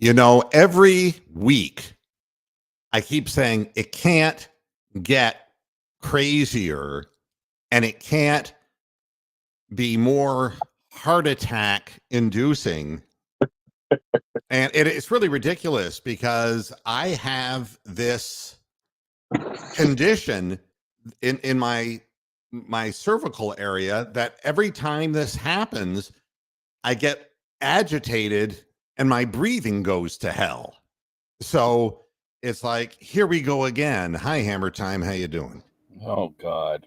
Every week I keep saying it can't get crazier and it can't be more heart attack inducing. And it's really ridiculous because I have this condition in my cervical area that every time this happens, I get agitated and my breathing goes to hell. So it's like, here we go again. Hi, Hammer Time. How you doing? Oh, God.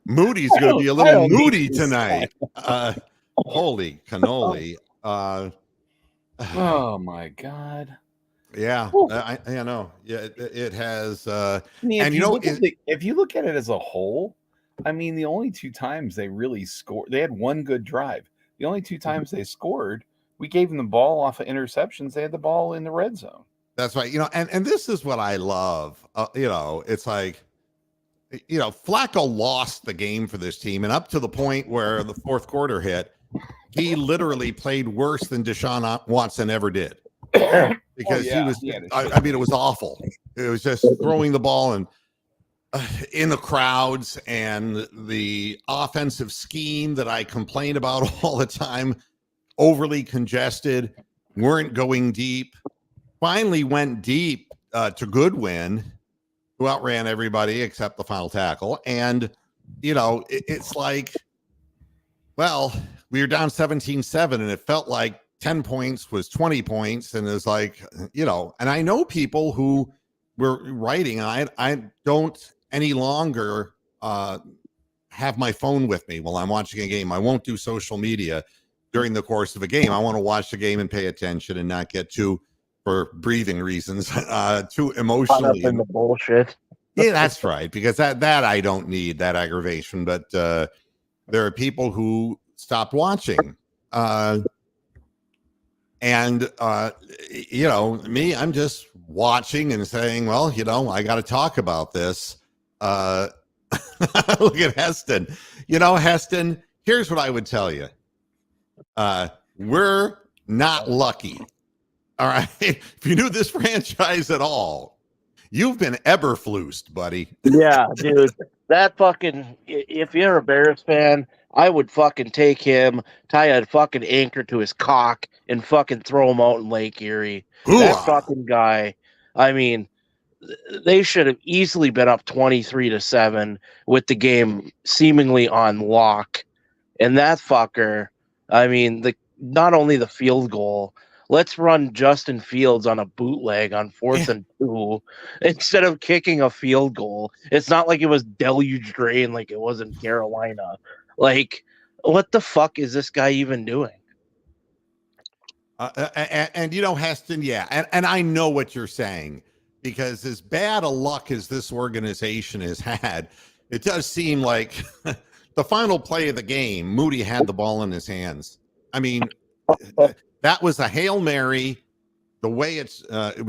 Moody's going to be a little moody tonight. Holy cannoli. Oh, my God. Yeah, I know. Yeah, it has. I mean, if you look at it as a whole, I mean, the only two times they really scored, they had one good drive. The only two times they scored, we gave them the ball off of interceptions. They had the ball in the red zone. That's right. And this is what I love. It's like, Flacco lost the game for this team, and up to the point where the fourth quarter hit, he literally played worse than Deshaun Watson ever did. Because he was, I mean, it was awful. It was just throwing the ball and in the crowds, and the offensive scheme that I complain about all the time, overly congested, weren't going deep. Finally went deep to Goodwin, who outran everybody except the final tackle. And, it's like, well, we were down 17-7, and it felt like 10 points was 20 points. And it's like, and I know people who were writing, and I don't any longer have my phone with me while I'm watching a game. I won't do social media during the course of a game. I want to watch the game and pay attention and not get too, for breathing reasons, too emotionally in the bullshit. Yeah, that's right. Because that I don't need that aggravation. But there are people who stopped watching. And me, I'm just watching and saying, well, I got to talk about this. Look at Heston. Heston, here's what I would tell you. We're not lucky. All right. If you knew this franchise at all, you've been Eberflused, buddy. Yeah, dude. That fucking, if you're a Bears fan, I would fucking take him, tie a fucking anchor to his cock, and fucking throw him out in Lake Erie. Ooh. That fucking guy, I mean, they should have easily been up 23-7 with the game seemingly on lock. And that fucker, I mean, not only the field goal, let's run Justin Fields on a bootleg on 4th and 2 instead of kicking a field goal. It's not like it was deluged rain like it was in Carolina. Like, what the fuck is this guy even doing? And Heston, yeah, and I know what you're saying, because as bad a luck as this organization has had, it does seem like the final play of the game, Moody had the ball in his hands. I mean, that was a Hail Mary, the way it's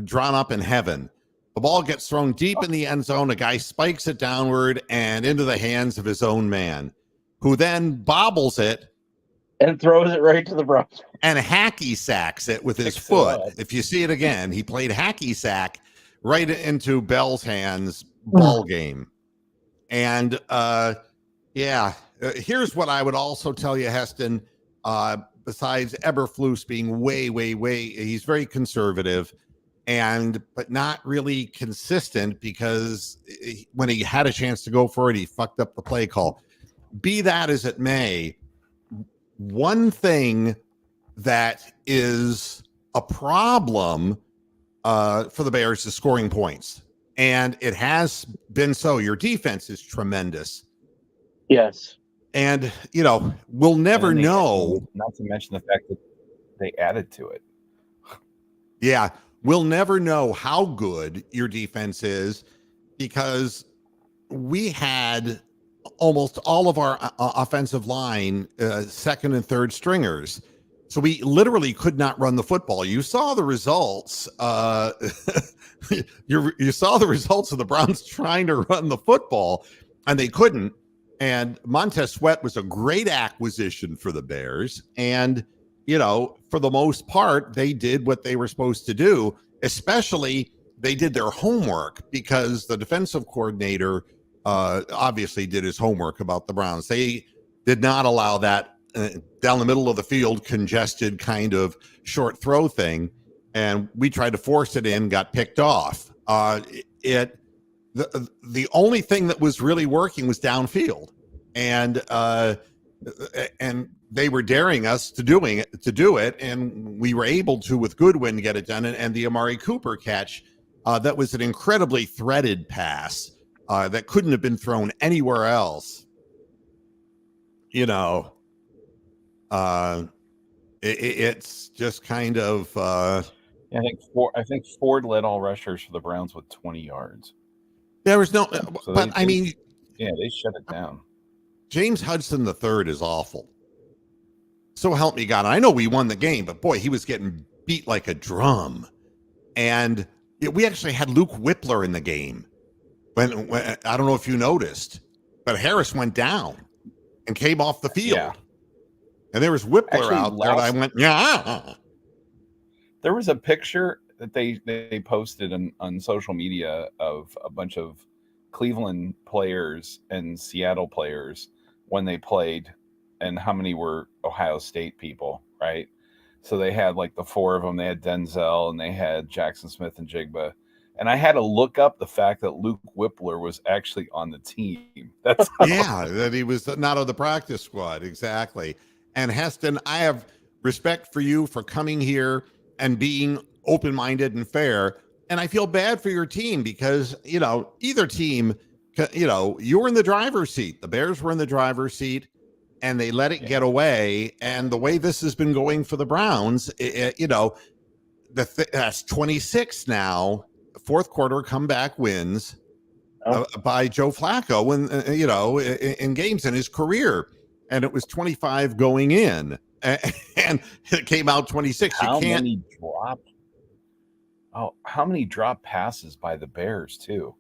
drawn up in heaven. The ball gets thrown deep in the end zone. A guy spikes it downward and into the hands of his own man, who then bobbles it and throws it right to the front and hacky sacks it with his foot. If you see it again, he played hacky sack right into Bell's hands. Ball game. And here's what I would also tell you, Heston. Besides Eberflus being way, he's very conservative, but not really consistent, because when he had a chance to go for it, he fucked up the play call. Be that as it may, one thing that is a problem for the Bears is scoring points. And it has been so. Your defense is tremendous. Yes. And, we'll never know. Not to mention the fact that they added to it. Yeah. We'll never know how good your defense is, because we had almost all of our offensive line second and third stringers. So we literally could not run the football. You saw the results. You saw the results of the Browns trying to run the football, and they couldn't. And Montez Sweat was a great acquisition for the Bears. And, for the most part, they did what they were supposed to do, especially they did their homework because the defensive coordinator obviously did his homework about the Browns. They did not allow that down the middle of the field, congested kind of short throw thing. And we tried to force it in, got picked off. The only thing that was really working was downfield. And they were daring us to do it, and we were able to with Goodwin get it done, and the Amari Cooper catch that was an incredibly threaded pass that couldn't have been thrown anywhere else. It's just kind of. I think Ford led all rushers for the Browns with 20 yards. There was no, So but they shut it down. James Hudson III is awful. So help me God. I know we won the game, but boy, he was getting beat like a drum. And we actually had Luke Whippler in the game. When I don't know if you noticed, but Harris went down and came off the field. Yeah. And there was Whippler out there. And I went, yeah. There was a picture that they posted on social media of a bunch of Cleveland players and Seattle players when they played, and how many were Ohio State people, right? So they had like the four of them. They had Denzel and they had Jackson Smith and Jigba. And I had to look up the fact that Luke Whippler was actually on the team. That he was not on the practice squad. Exactly. And Heston, I have respect for you for coming here and being open-minded and fair. And I feel bad for your team because, either team, you were in the driver's seat. The Bears were in the driver's seat and they let it get away. And the way this has been going for the Browns, that's 26 now. Fourth quarter comeback wins by Joe Flacco in games in his career. And it was 25 going in. And it came out 26. How many drop passes by the Bears too?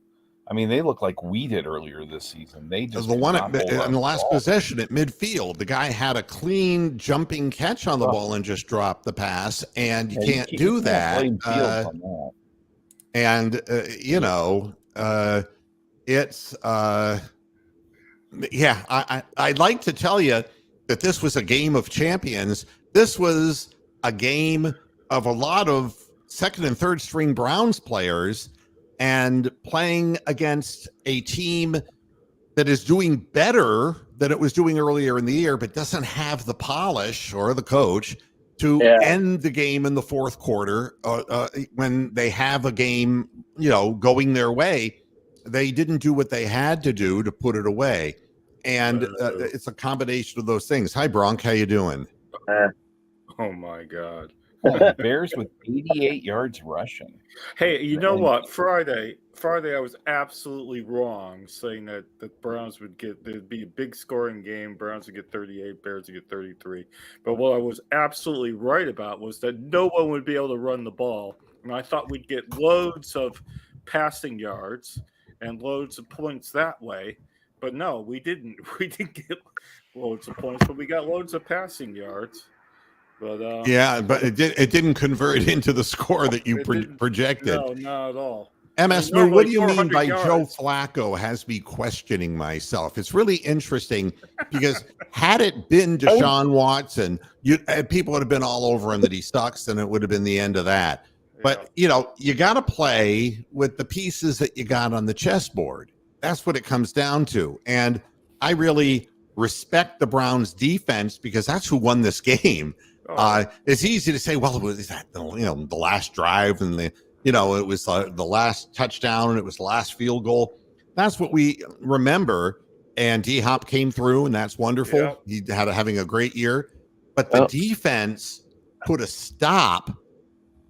I mean, they look like we did earlier this season. They just the one in the last possession at midfield. The guy had a clean jumping catch on the ball and just dropped the pass, and you can't do that. It's I'd like to tell you that this was a game of champions. This was a game of a lot of second and third string Browns players and playing against a team that is doing better than it was doing earlier in the year, but doesn't have the polish or the coach to end the game in the fourth quarter when they have a game, going their way. They didn't do what they had to do to put it away. And it's a combination of those things. Hi, Bronk. How you doing? Oh, my God. Bears with 88 yards rushing. Hey, you know what? Friday, I was absolutely wrong saying that the Browns there'd be a big scoring game. Browns would get 38, Bears would get 33. But what I was absolutely right about was that no one would be able to run the ball. And I thought we'd get loads of passing yards and loads of points that way. But no, we didn't. We didn't get loads of points, but we got loads of passing yards. But but it didn't convert into the score that you projected. No, not at all. MS Moo, what do you mean by Joe Flacco has me questioning myself? It's really interesting because had it been Deshaun Watson, people would have been all over him that he sucks, and it would have been the end of that. But, you got to play with the pieces that you got on the chessboard. That's what it comes down to. And I really respect the Browns defense because that's who won this game. It's easy to say, well, was that the last drive and it was the last touchdown and it was the last field goal. That's what we remember. And D-Hop came through, and that's wonderful. Yep. He having a great year. But the defense put a stop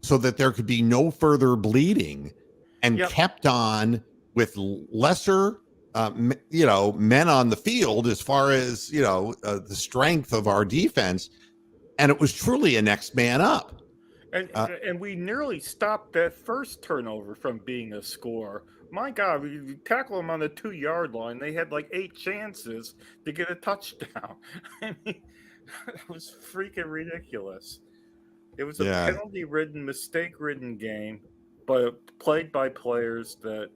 so that there could be no further bleeding and kept on with lesser men on the field as far as the strength of our defense. And it was truly a next man up. And we nearly stopped that first turnover from being a score. My God, we tackle them on the 2-yard line. They had like 8 chances to get a touchdown. I mean, It was freaking ridiculous. It was a Yeah. penalty-ridden, mistake-ridden game, but played by players that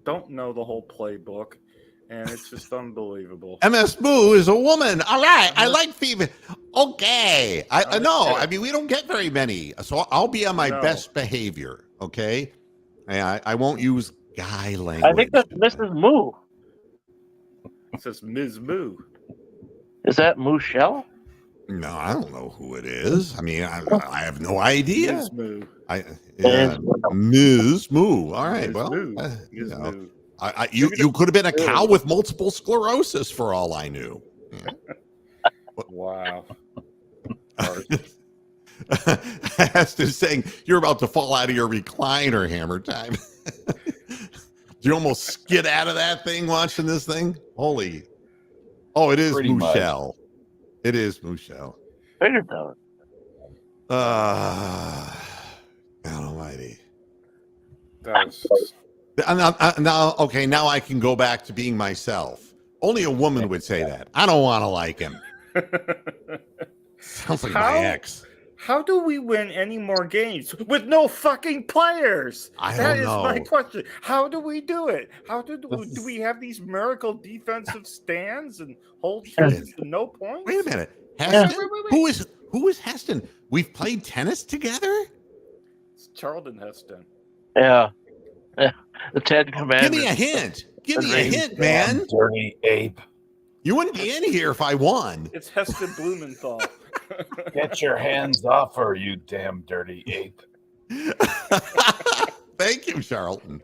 don't know the whole playbook, and it's just unbelievable. MS Moo is a woman. All right, I like female. Okay, I know. I mean, we don't get very many, so I'll be on my best behavior. Okay, I won't use guy language. I think that's Mrs. Moo. It says Ms. Moo. Is that Michelle? No, I don't know who it is. I mean, I have no idea. Ms. Moo. Ms. Moo. All right, Ms. well, Moo. you Ms. know. Moo. You could have been a cow with multiple sclerosis for all I knew. Yeah. Wow. Heston saying you're about to fall out of your recliner, Hammer Time. Do you almost skid out of that thing watching this thing? Holy. Oh, it is Michelle. It is Michelle. Figured that. God almighty. That was... Now, okay, now I can go back to being myself. Only a woman would say that. I don't want to like him. Sounds like my ex. How do we win any more games with no fucking players? That is my question. How do we do it? How do we have these miracle defensive stands and hold teams to no points? Wait a minute. Heston? Wait. Who is Heston? We've played tennis together? It's Charlton Heston. Yeah. The Ten Commandments. Give me a hint. Give me a hint, man. Dirty ape. You wouldn't be in here if I won. It's Heston Blumenthal. Get your hands off her, you damn dirty ape. Thank you, Charlton.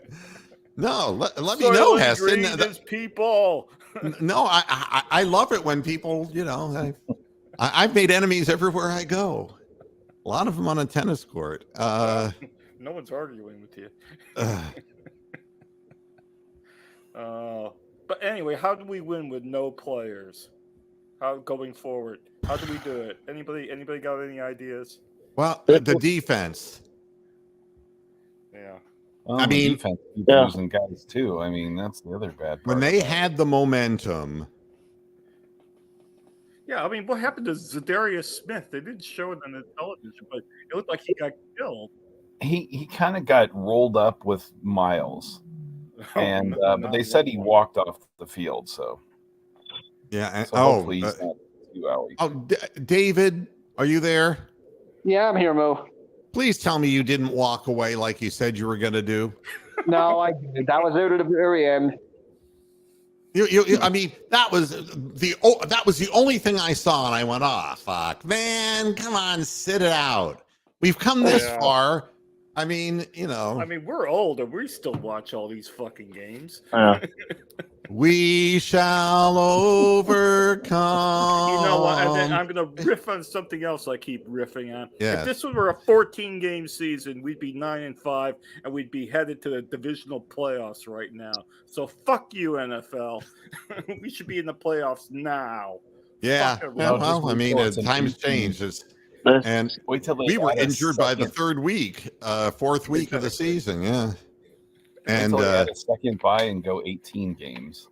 No, let me know, Heston. People. No, I love it when people, I've made enemies everywhere I go. A lot of them on a tennis court. No one's arguing with you. But anyway, how do we win with no players? How going forward? How do we do it? Anybody got any ideas? Well, the defense. Yeah. Well, I mean, defense losing guys too. I mean, that's the other bad part. When they had the momentum. Yeah, I mean, what happened to Zadarius Smith? They didn't show it on the television, but it looked like he got killed. He kind of got rolled up with Miles, and but they said he walked off the field. So yeah, so hopefully he's not too out. David, are you there? Yeah, I'm here, Mo. Please tell me you didn't walk away like you said you were going to do. No, I did. That was out at the very end. I mean, that was the only thing I saw, and I went, "Oh, fuck, man, come on, sit it out. We've come this far." I mean, I mean, we're old, and we still watch all these fucking games. We shall overcome. You know what? And then I'm going to riff on something else I keep riffing on. Yes. If this were a 14-game season, we'd be 9-5, and we'd be headed to the divisional playoffs right now. So fuck you, NFL. We should be in the playoffs now. Yeah. Well, I mean, times change. And wait till we were injured by the third week, fourth week of the season. Yeah. And a second bye and go 18 games.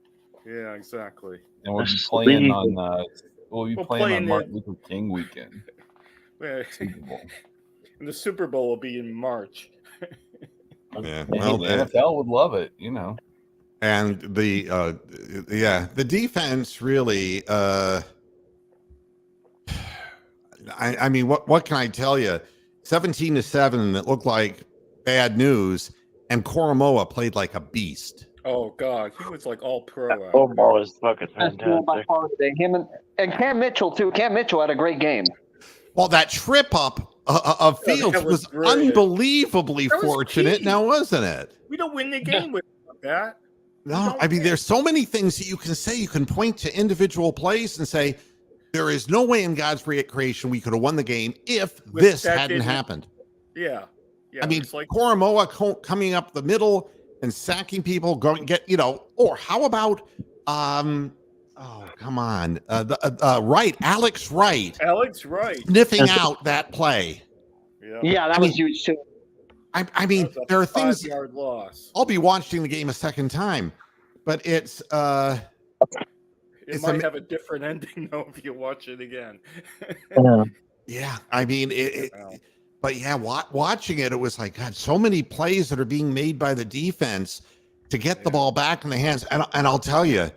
Yeah, exactly. And we'll be playing on Martin Luther King weekend. Super Bowl. And the Super Bowl will be in March. Yeah, well, the NFL would love it, And the defense really. I mean, what can I tell you? 17-7. It looked like bad news. And Koromoa played like a beast. Oh God, he was like all pro. Koromoa is fucking fantastic. Him and Cam Mitchell too. Cam Mitchell had a great game. Well, that trip up of Fields was unbelievably fortunate, now wasn't it? We don't win the game with that. No, I mean, there's so many things that you can say. You can point to individual plays and say, there is no way in God's creation we could have won the game if this hadn't happened. Yeah. I mean, Koromoa coming up the middle and sacking people, going get, or how about, come on, Alex Wright, sniffing out that play. Yeah, that was huge too. I mean, there are things. 5-yard loss. I'll be watching the game a second time, but it's. It might have a different ending though if you watch it again. Yeah, I mean but yeah, watching it, it was like, God, so many plays that are being made by the defense to get the ball back in the hands. And I'll tell you,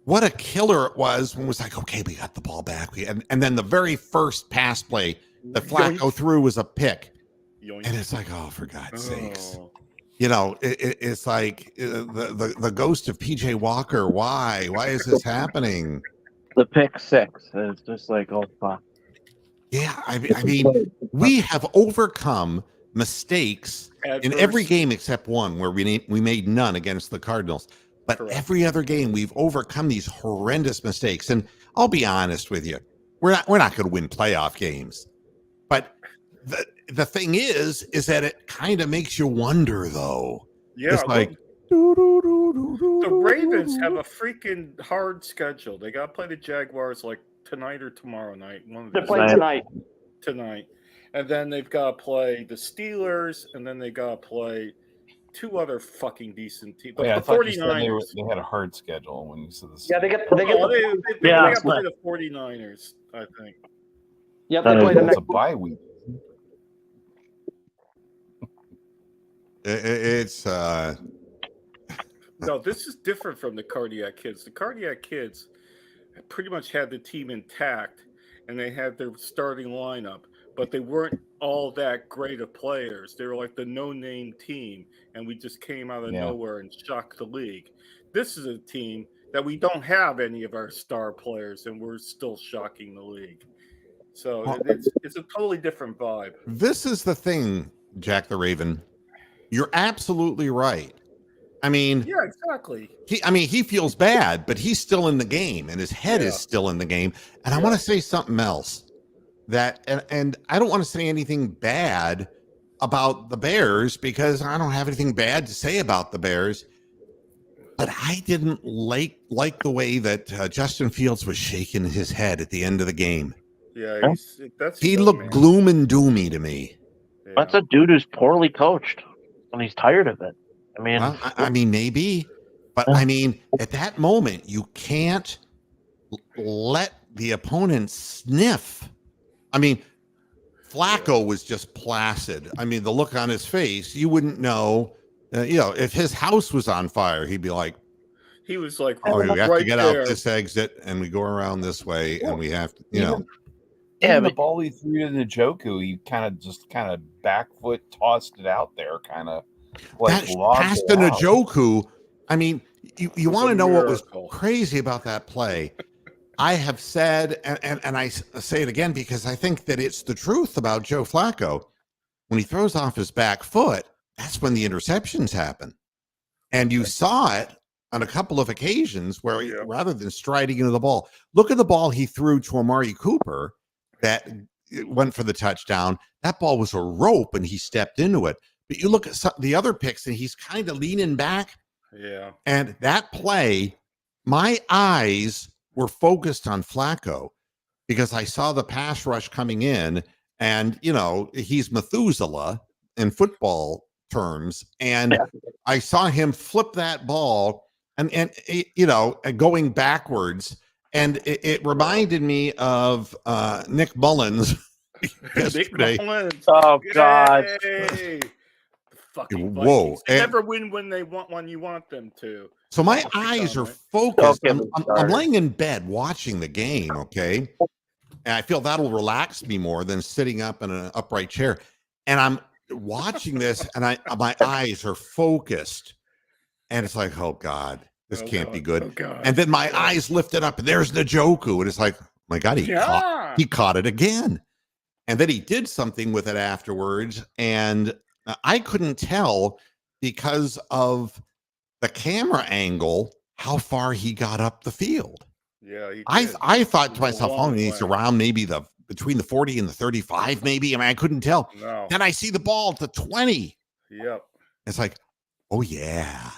what a killer it was when it was like, okay, we got the ball back. And then the very first pass play that Flacco threw was a pick. Yoink. And it's like, oh, for God's sakes. You know, it's like the ghost of PJ Walker. Why is this happening? The pick six. It's just like, oh, fuck. Yeah, I mean, we have overcome mistakes in every game except one where we made none against the Cardinals. But every other game, we've overcome these horrendous mistakes. And I'll be honest with you, we're not going to win playoff games. But the thing is that it kind of makes you wonder, though. Yeah, it's like the Ravens have a freaking hard schedule. They got to play the Jaguars like tonight or tomorrow night. They're playing tonight. Tonight. And then they've got to play the Steelers, and then they got to play two other fucking decent teams. Yeah, the 49ers. They had a hard schedule when you said this. Yeah, they got they got to play the 49ers, I think. Yeah, they play the It's next a bye week. It's No, this is different from the Cardiac Kids. The Cardiac Kids pretty much had the team intact, and they had their starting lineup, but they weren't all that great of players. They were like the no-name team, and we just came out of nowhere and shocked the league. This is a team that we don't have any of our star players, and we're still shocking the league. So it's a totally different vibe. This is the thing, Jack the Raven. You're absolutely right. I mean, yeah, exactly. He feels bad, but he's still in the game, and his head is still in the game. And I want to say something else and I don't want to say anything bad about the Bears because I don't have anything bad to say about the Bears. But I didn't like the way that Justin Fields was shaking his head at the end of the game. Yeah, he looked gloom and doomy to me. Yeah. That's a dude who's poorly coached, and he's tired of it. I mean, maybe, but I mean, at that moment, you can't let the opponent sniff. I mean, Flacco was just placid. I mean, the look on his face, you wouldn't know. If his house was on fire, he'd be like, he was like, "Oh, we have to get out this exit, and we go around this way, and we have to, Even the ball he threw to Njoku, he kind of back foot tossed it out there, kind of. That pass to Njoku, I mean, you want to know what was crazy about that play? I have said, and I say it again because I think that it's the truth about Joe Flacco. When he throws off his back foot, that's when the interceptions happen. And you saw it on a couple of occasions where rather than striding into the ball, look at the ball he threw to Amari Cooper that went for the touchdown. That ball was a rope and he stepped into it. But you look at the other picks and he's kind of leaning back. Yeah. And that play, my eyes were focused on Flacco because I saw the pass rush coming in and, he's Methuselah in football terms. And I saw him flip that ball and going backwards. And it reminded me of Nick Mullins yesterday. Nick Mullins. Oh, God. Yay! Fucking Whoa! They never win when you want them to. So my eyes are focused. I'm laying in bed watching the game, okay? And I feel that'll relax me more than sitting up in an upright chair. And I'm watching this, and my eyes are focused. And it's like, oh God, this can't be good. Oh God. And then my eyes lifted up, and there's Njoku, and it's like, oh my God, he caught it again. And then he did something with it afterwards, and I couldn't tell because of the camera angle how far he got up the field. Yeah, I thought to myself, oh, he's around maybe between the 40 and the 35, maybe. I mean, I couldn't tell. No. Then I see the ball at the 20. Yep. It's like, oh yeah.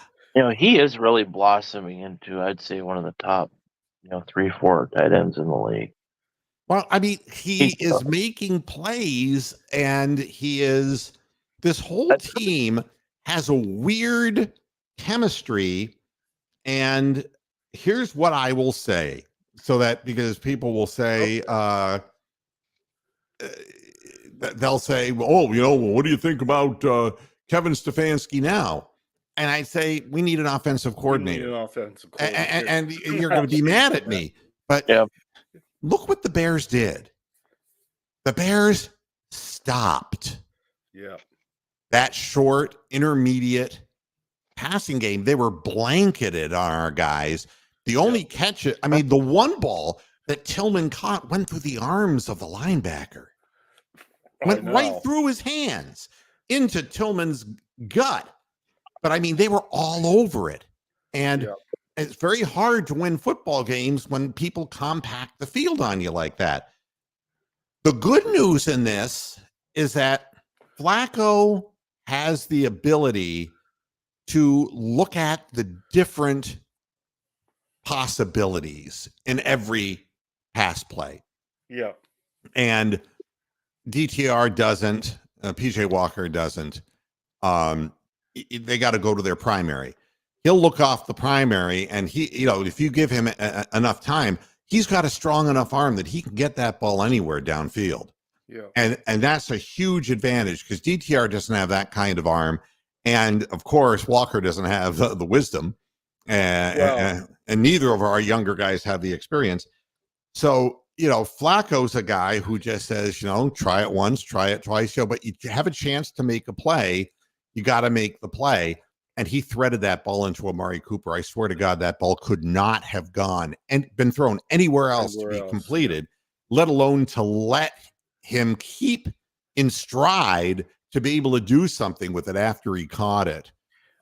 He is really blossoming into, I'd say, one of the top, 3-4 tight ends in the league. Well, I mean, he is making plays, and this whole team has a weird chemistry, and here's what I will say, so that because people will say, they'll say, "Oh, what do you think about Kevin Stefanski now?" And I say, we need an offensive coordinator. And you're going to be mad at me, but look what the Bears did. The Bears stopped that short, intermediate passing game. They were blanketed on our guys. The only catch, the one ball that Tillman caught went through the arms of the linebacker. Went right through his hands into Tillman's gut. But they were all over it. And it's very hard to win football games when people compact the field on you like that. The good news in this is that Flacco has the ability to look at the different possibilities in every pass play. Yeah. And DTR doesn't, PJ Walker doesn't. They got to go to their primary. He'll look off the primary, and if you give him enough time, he's got a strong enough arm that he can get that ball anywhere downfield. Yeah. And that's a huge advantage because DTR doesn't have that kind of arm. And of course, Walker doesn't have the wisdom, and neither of our younger guys have the experience. So, Flacco's a guy who just says, try it once, try it twice, but you have a chance to make a play. You got to make the play. And he threaded that ball into Amari Cooper. I swear to God, that ball could not have gone and been thrown anywhere else to be completed, let alone to let him keep in stride to be able to do something with it after he caught it.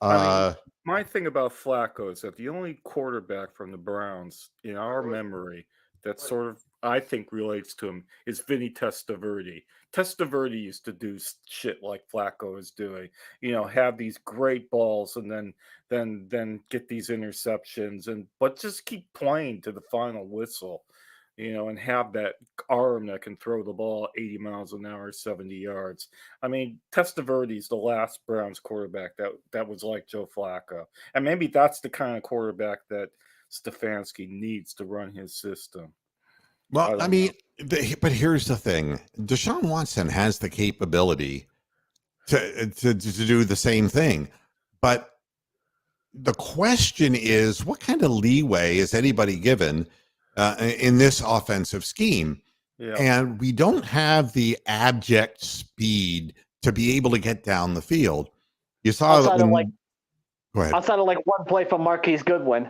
My thing about Flacco is that the only quarterback from the Browns in our memory that sort of, I think, relates to him is Vinny Testaverde. Testaverde used to do shit like Flacco is doing, have these great balls and then get these interceptions but just keep playing to the final whistle, and have that arm that can throw the ball 80 miles an hour, 70 yards. Testaverde's the last Browns quarterback that was like Joe Flacco. And maybe that's the kind of quarterback that Stefanski needs to run his system. Well, but here's the thing. Deshaun Watson has the capability to do the same thing. But the question is, what kind of leeway is anybody given in this offensive scheme? Yeah. And we don't have the abject speed to be able to get down the field. You saw that go ahead. Outside of one play from Marquise Goodwin.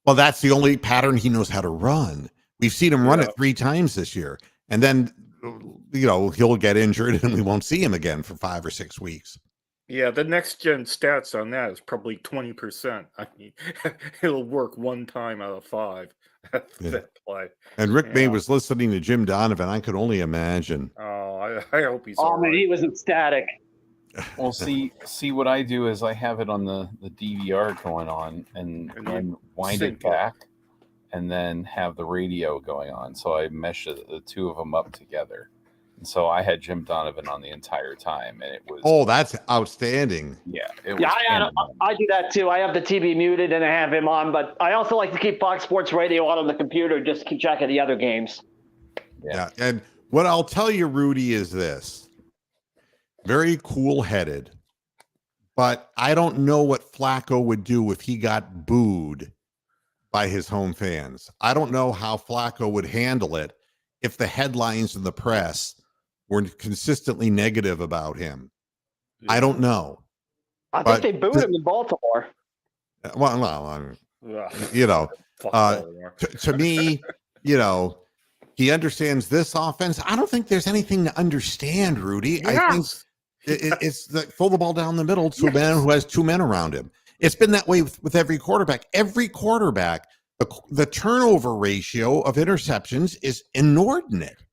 Well, that's the only pattern he knows how to run. We've seen him run it 3 times this year. And then, he'll get injured and we won't see him again for 5 or 6 weeks. Yeah, the next gen stats on that is probably 20%. It'll work 1 time out of 5. That play. And Rick May was listening to Jim Donovan. I could only imagine. Oh, I hope he's all right. He was ecstatic. Well, see what I do is I have it on the DVR going on and wind it back and then have the radio going on. So I mesh the two of them up together. And so I had Jim Donovan on the entire time, and it was. Oh, that's outstanding. Yeah. I do that too. I have the TV muted and I have him on, but I also like to keep Fox Sports Radio on the computer just to keep track of the other games. Yeah. And what I'll tell you, Rudy, is this. Very cool-headed, but I don't know what Flacco would do if he got booed by his home fans. I don't know how Flacco would handle it if the headlines in the press were consistently negative about him. Yeah. I don't know. I think they booed him in Baltimore. To me, he understands this offense. I don't think there's anything to understand, Rudy. Yes. I think it's throw the ball down the middle to a man who has 2 men around him. It's been that way with every quarterback. Every quarterback, the turnover ratio of interceptions is inordinate.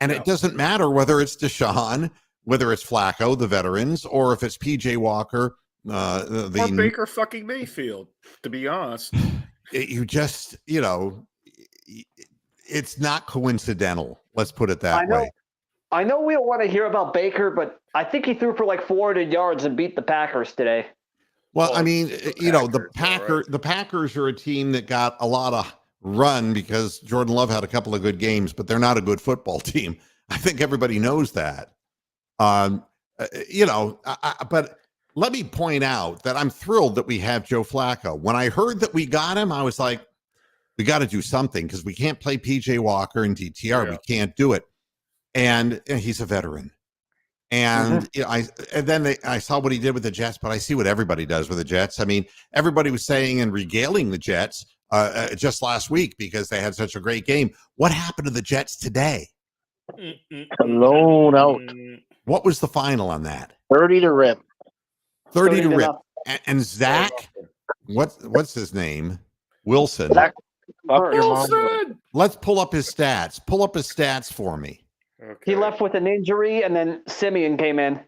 And it doesn't matter whether it's Deshaun, whether it's Flacco, the veterans, or if it's PJ Walker, or Baker fucking Mayfield, to be honest. It's not coincidental. Let's put it that way. I know we don't want to hear about Baker, but I think he threw for 400 yards and beat the Packers today. Well, I Well, mean, the the Packers, all right. the Packers are a team that got a lot of run because Jordan Love had a couple of good games, but they're not a good football team. I think everybody knows that. But let me point out that I'm thrilled that we have Joe Flacco. When I heard that we got him, I was like, we got to do something because we can't play PJ Walker and DTR. Yeah. We can't do it. And he's a veteran. And I saw what he did with the Jets, but I see what everybody does with the Jets. I mean, everybody was saying and regaling the Jets just last week because they had such a great game. What happened to the Jets today? Blown out. What was the final on that? 30 to rip. 30 to rip. nothing. And Zach, what's his name? Wilson. Zach, fuck your mom. Wilson! Let's pull up his stats. Pull up his stats for me. Okay. He left with an injury, and then Simeon came in.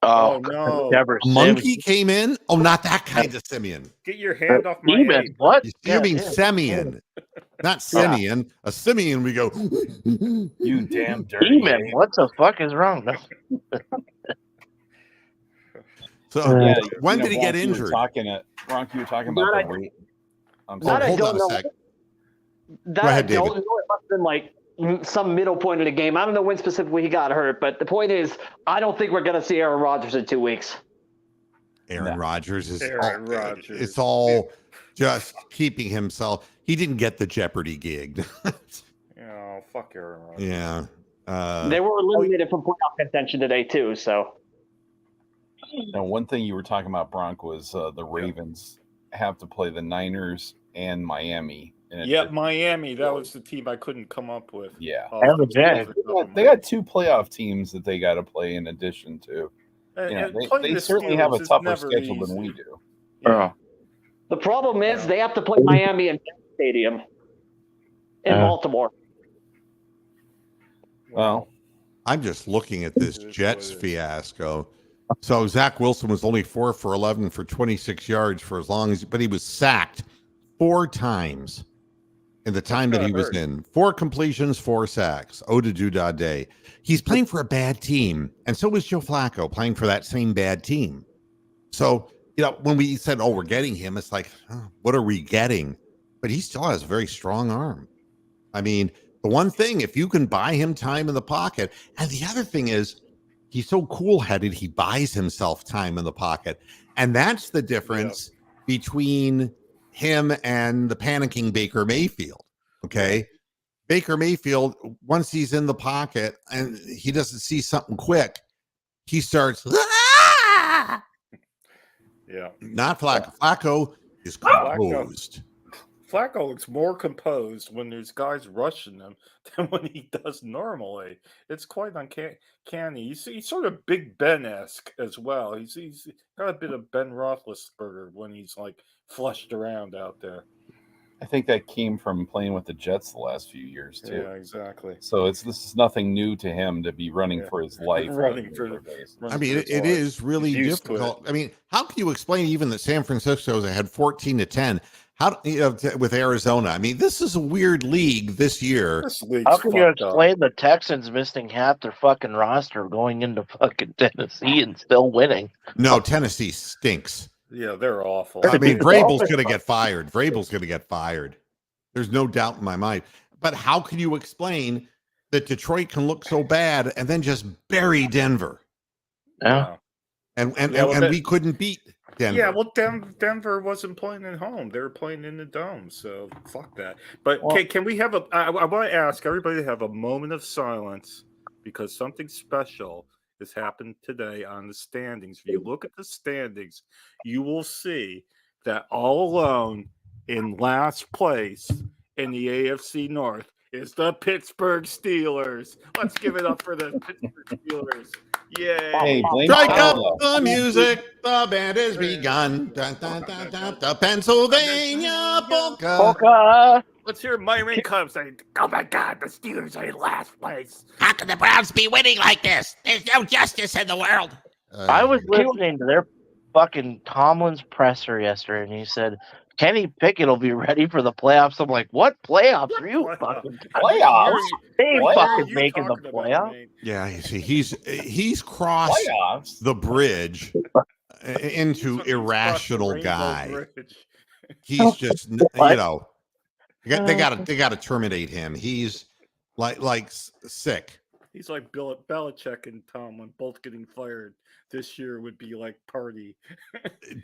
Oh, no. Never Monkey came in? Oh, not that kind of Simeon. Get your hand off my Demon. head. What? You mean Simeon, not Simeon. A Simeon, we go. You damn dirty. Demon. What the fuck is wrong? No. So Yeah, when did he get Bronk, you were injured? Bronk, you were talking about Not the weight. I'm Oh, Not sorry. I hold don't on a know. sec. That Go ahead, I don't David. know. It must have been like some middle point of the game. I don't know when specifically he got hurt, but the point is, I don't think we're going to see Aaron Rodgers in 2 weeks. Aaron Rodgers is Aaron Rodgers. It's all just keeping himself. He didn't get the Jeopardy gig. Oh, fuck Aaron Rodgers. Yeah. They were eliminated from playoff contention today too. So Now, one thing you were talking about, Bronk, was the Ravens have to play the Niners and Miami. Yeah, Miami. That was the team I couldn't come up with. Yeah. And the Jets. They got 2 playoff teams that they got to play in addition to. And They playing the certainly have a Steelers is tougher never schedule easy. than we do. Yeah. the problem is they have to play Miami in Stadium in Baltimore. Well, I'm just looking at this Jets fiasco. So Zach Wilson was only 4 for 11 for 26 yards for as long as, but he was sacked 4 times in the time that he was in. 4 completions, 4 sacks. Oda day. He's playing for a bad team, and so was Joe Flacco playing for that same bad team. So, when we said, "Oh, we're getting him," it's like, what are we getting? But he still has a very strong arm. I mean, the one thing, if you can buy him time in the pocket, and the other thing is, he's so cool-headed, he buys himself time in the pocket. And that's the difference between him and the panicking Baker Mayfield, okay? Baker Mayfield, once he's in the pocket and he doesn't see something quick, he starts, Yeah. not Flacco. Flacco is composed. Flacco looks more composed when there's guys rushing him than when he does normally. It's quite uncanny. He's sort of Big Ben-esque as well. He's got a bit of Ben Roethlisberger when he's like flushed around out there. I think that came from playing with the Jets the last few years too. Yeah, exactly. So this is nothing new to him to be running for his life. I mean, it is really difficult. I mean, how can you explain even that San Francisco had 14-10? How with Arizona? I mean, this is a weird league this year. This league's How can you fucked up. explain the Texans missing half their fucking roster going into fucking Tennessee and still winning? No, Tennessee stinks. Yeah, they're awful. I mean, Vrabel's going to get fired. Vrabel's going to get fired. There's no doubt in my mind. But how can you explain that Detroit can look so bad and then just bury Denver? Yeah. And well, we couldn't beat Denver. Yeah, well, Denver wasn't playing at home; they were playing in the dome. So fuck that. But can we have I want to ask everybody to have a moment of silence because something special has happened today on the standings. If you look at the standings, you will see that all alone in last place in the AFC North is the Pittsburgh Steelers. Let's give it up for the Pittsburgh Steelers. Yay. Hey, blame Strike up Paolo. the music, the band has begun. Dun, dun, dun, dun, the Pennsylvania polka. Polka. Let's hear Myron Cubs say, "Oh my God, the Steelers are in last place." How can the Browns be winning like this? There's no justice in the world. I was listening to their fucking Tomlin's presser yesterday, and he said Kenny Pickett will be ready for the playoffs. I'm like, what playoffs? Are you fucking Playoffs? They ain't What fucking are you making the talking about, playoffs. man? Yeah, you see, he's crossed Playoffs? the bridge. into He's irrational crossing Rainbow guy. Bridge. He's just, What? you know, they got to terminate him. He's like sick. He's like Bill Belichick and Tom when both getting fired this year would be like party.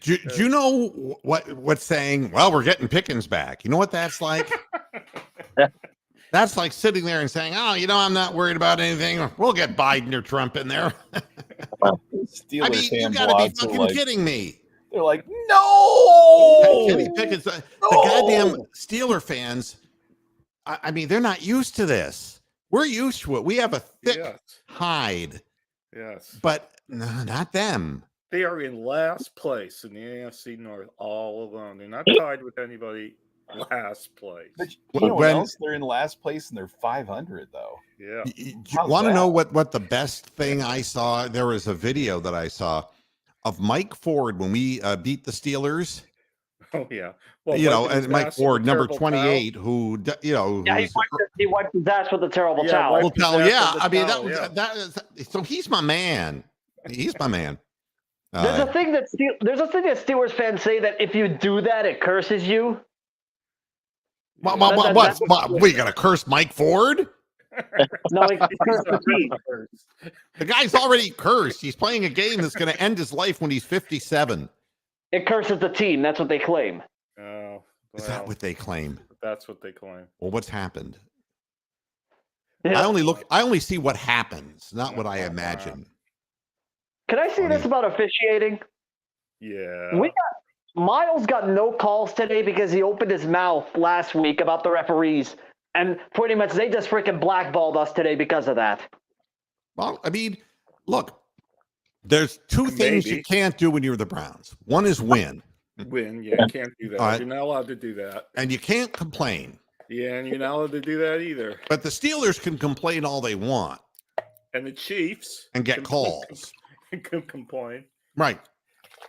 Do you know what's saying? Well, we're getting Pickens back. You know what that's like? That's like sitting there and saying, "Oh, you know, I'm not worried about anything. We'll get Biden or Trump in there." Steelers I mean, you fan got to be blogs are fucking like, kidding me. they're like, no, Kenny Pickens, the goddamn Steeler fans. I mean, they're not used to this. We're used to it. We have a thick Yes. hide, Yes. but no, not them. They are in last place in the AFC North all alone. They're not tied with anybody. Last place. But you know what When- else? They're in last place and they're 500 though. Yeah. You How's want to that? know what the best thing I saw? There was a video that I saw of Mike Ford when we beat the Steelers. Oh yeah. Well, You know, wiping his and Mike ass with a Ford, number terrible 28, who you know, Yeah, who's he wiped his ass with a terrible Yeah, towel. wipe- well, his tell, ass yeah. with the I mean, towel, that is so he's my man. He's my man. There's a thing that Steelers fans say that if you do that, it curses you. What? That's- What? You gonna curse Mike Ford? No, it curses the team. The guy's already cursed. He's playing a game that's going to end his life when he's 57. It curses the team. That's what they claim. Oh, Is that well, what they claim? that's what they claim. Well, what's happened? Yeah. I only see what happens, not what I imagine. Can I say this about officiating? Yeah. Miles got no calls today because he opened his mouth last week about the referees, and pretty much they just freaking blackballed us today because of that. Well, I mean, look, there's two things you Maybe. can't do when you're the Browns. One is win, Win. Yeah, you can't do that. All right. You're not allowed to do that. and you can't complain. Yeah, and you're not allowed to do that either. But the Steelers can complain all they want And the Chiefs and get can- calls. can complain. Right.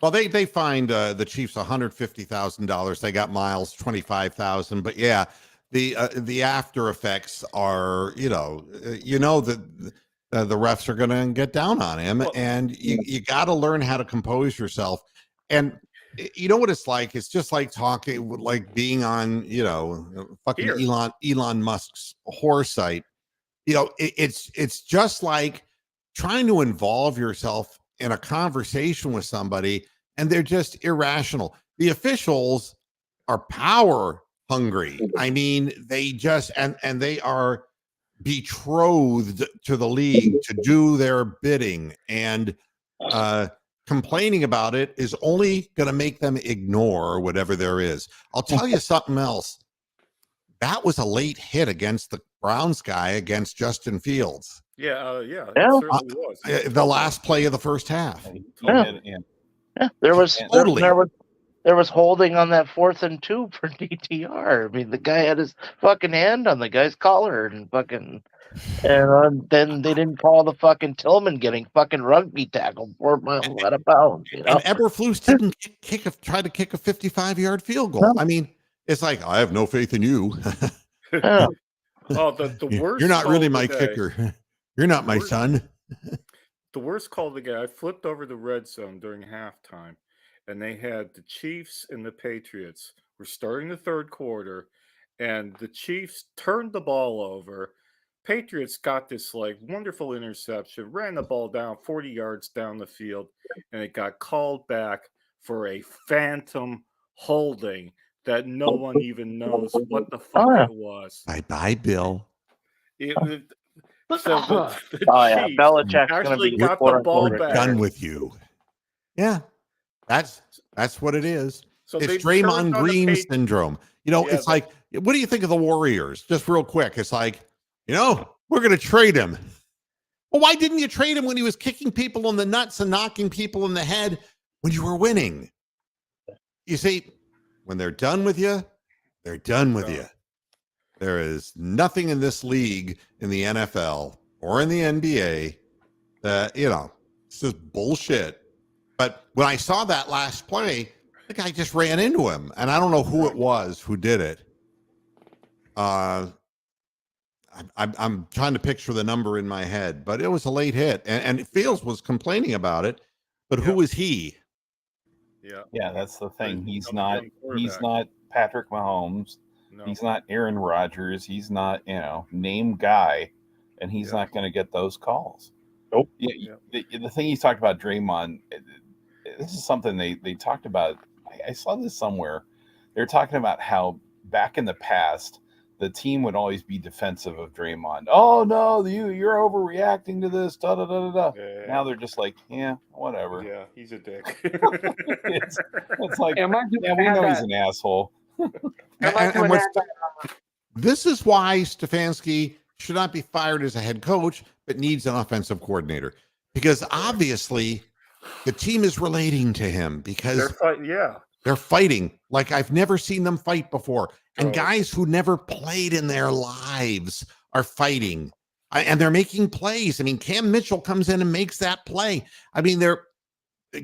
Well, they fined the Chiefs $150,000. They got Miles $25,000. But yeah, the after effects are, you know that the refs are going to get down on him, Well- and you got to learn how to compose yourself. And you know what it's like? It's just like talking, like being on, you know, fucking Here. Elon Musk's whore site. You know, it's just like trying to involve yourself in a conversation with somebody, and they're just irrational. The officials are power hungry. I mean, they just and they are betrothed to the league to do their bidding, and complaining about it is only going to make them ignore whatever there is. I'll tell you something else. That was a late hit against the Browns guy against Justin Fields. Yeah, yeah, it Yeah. certainly was. The last play of the first half. Yeah, there was Totally. there was holding on that 4th and 2 for DTR. I mean, the guy had his fucking hand on the guy's collar and then they didn't call the fucking Tillman getting fucking rugby tackled 4 miles out of bounds. You know? And Eberflus didn't try to kick a 55-yard field goal. I mean, it's like, I have no faith in you. Yeah. Oh, the worst. You're not call really of the my day- kicker. You're not my Worst- son. The worst call of the game. I flipped over the red zone during halftime, and they had the Chiefs and the Patriots were starting the third quarter, and the Chiefs turned the ball over. Patriots got this like wonderful interception, ran the ball down 40 yards down the field, and it got called back for a phantom holding that no one even knows what the fuck it was. Bye-bye, Bill. So the Oh yeah, Chiefs Belichick's gonna actually be got the quote-unquote ball We're back. done with you. Yeah, that's what it is. So they It's turned Draymond on the Green Patri- syndrome. You know, Yeah, it's like, what do you think of the Warriors? Just real quick. It's like, we're going to trade him. Well, why didn't you trade him when he was kicking people in the nuts and knocking people in the head when you were winning? You see, when they're done with you, they're done with you. There is nothing in this league, in the NFL or in the NBA that, it's just bullshit. But when I saw that last play, the guy just ran into him, and I don't know who it was who did it. I'm trying to picture the number in my head, but it was a late hit, and Fields was complaining about it. But who was he? Yeah. Yeah, that's the thing. He's Young not quarterback. Patrick Mahomes. No. He's not Aaron Rodgers. He's not, name guy, and he's Yeah. not going to get those calls. Nope. Yeah, the thing you talked about, Draymond, this is something they talked about. I saw this somewhere. They're talking about how back in the past, the team would always be defensive of Draymond. Oh no, you're overreacting to this. Da da da da da. Yeah. Now they're just like, yeah, whatever. Yeah, he's a dick. It's like, Yeah, yeah, we know he's an asshole. And this is why Stefanski should not be fired as a head coach, but needs an offensive coordinator, because obviously the team is relating to him because they're fighting like I've never seen them fight before. And guys who never played in their lives are fighting, and they're making plays. I mean, Cam Mitchell comes in and makes that play. I mean, they're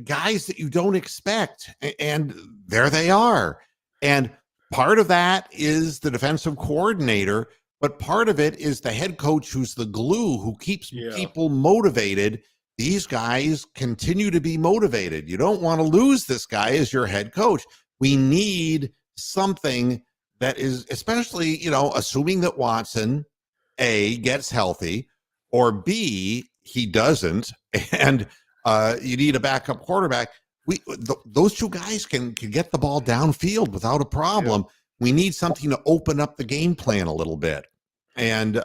guys that you don't expect, and there they are. And part of that is the defensive coordinator, but part of it is the head coach who's the glue, who keeps people motivated. These guys continue to be motivated. You don't want to lose this guy as your head coach. We need something that is, especially, assuming that Watson, A, gets healthy, or B, he doesn't, and you need a backup quarterback. Those two guys can get the ball downfield without a problem. Yeah. We need something to open up the game plan a little bit. And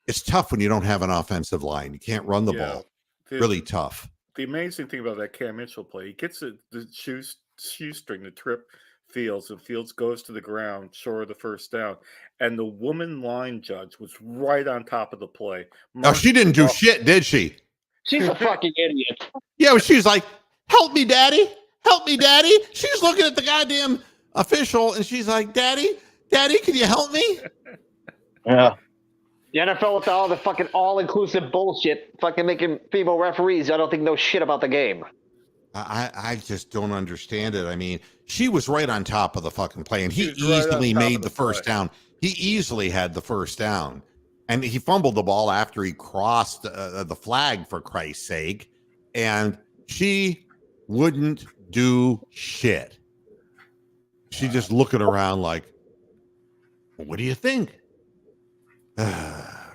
it's tough when you don't have an offensive line. You can't run the ball. Really tough. The amazing thing about that Cam Mitchell play, he gets the shoestring to trip Fields, and Fields goes to the ground short of the first down. And the woman line judge was right on top of the play. No, she didn't do shit, did she? She's a fucking idiot. Yeah, she's like, help me, Daddy. Help me, Daddy. She's looking at the goddamn official, and she's like, Daddy, can you help me? Yeah. The NFL with all the fucking all-inclusive bullshit, fucking making female referees, I don't think know shit about the game. I just don't understand it. I mean, she was right on top of the fucking play, and he easily made the first down. He easily had the first down, and he fumbled the ball after he crossed the flag, for Christ's sake, and she wouldn't do shit. She just looking around like, well, what do you think?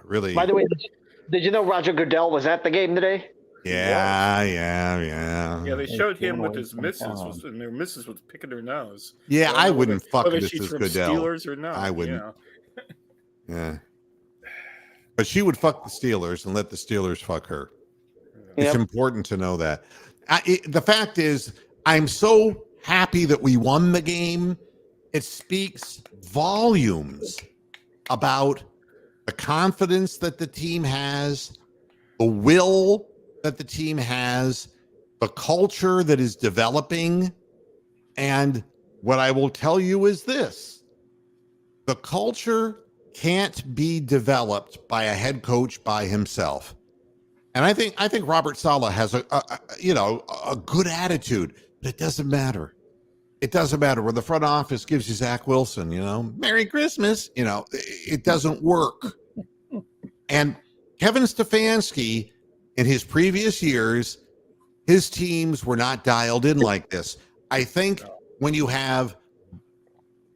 Really? By the way, did you know Roger Goodell was at the game today? Yeah. Yeah, they showed him with his missus, and their missus was picking her nose. Yeah, I wouldn't fuck whether Mrs. she's from Goodell. Steelers or not. I wouldn't. Yeah. But she would fuck the Steelers and let the Steelers fuck her. Yep. It's important to know that. The fact is, I'm so happy that we won the game. It speaks volumes about the confidence that the team has, the will that the team has, the culture that is developing. And what I will tell you is this: the culture can't be developed by a head coach by himself. And I think Robert Saleh has a good attitude, but it doesn't matter. It doesn't matter when the front office gives you Zach Wilson, Merry Christmas, it doesn't work. And Kevin Stefanski, in his previous years, his teams were not dialed in like this. I think when you have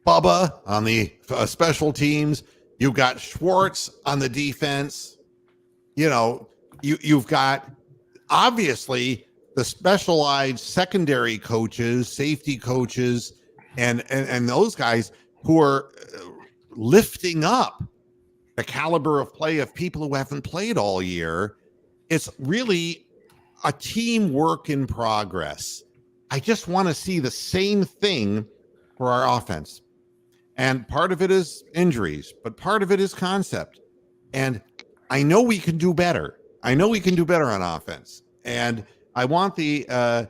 Bubba on the special teams, you've got Schwartz on the defense, you've got obviously the specialized secondary coaches, safety coaches, and those guys who are lifting up the caliber of play of people who haven't played all year. It's really a teamwork in progress. I just want to see the same thing for our offense. And part of it is injuries, but part of it is concept. And I know we can do better. I know we can do better on offense. And I want the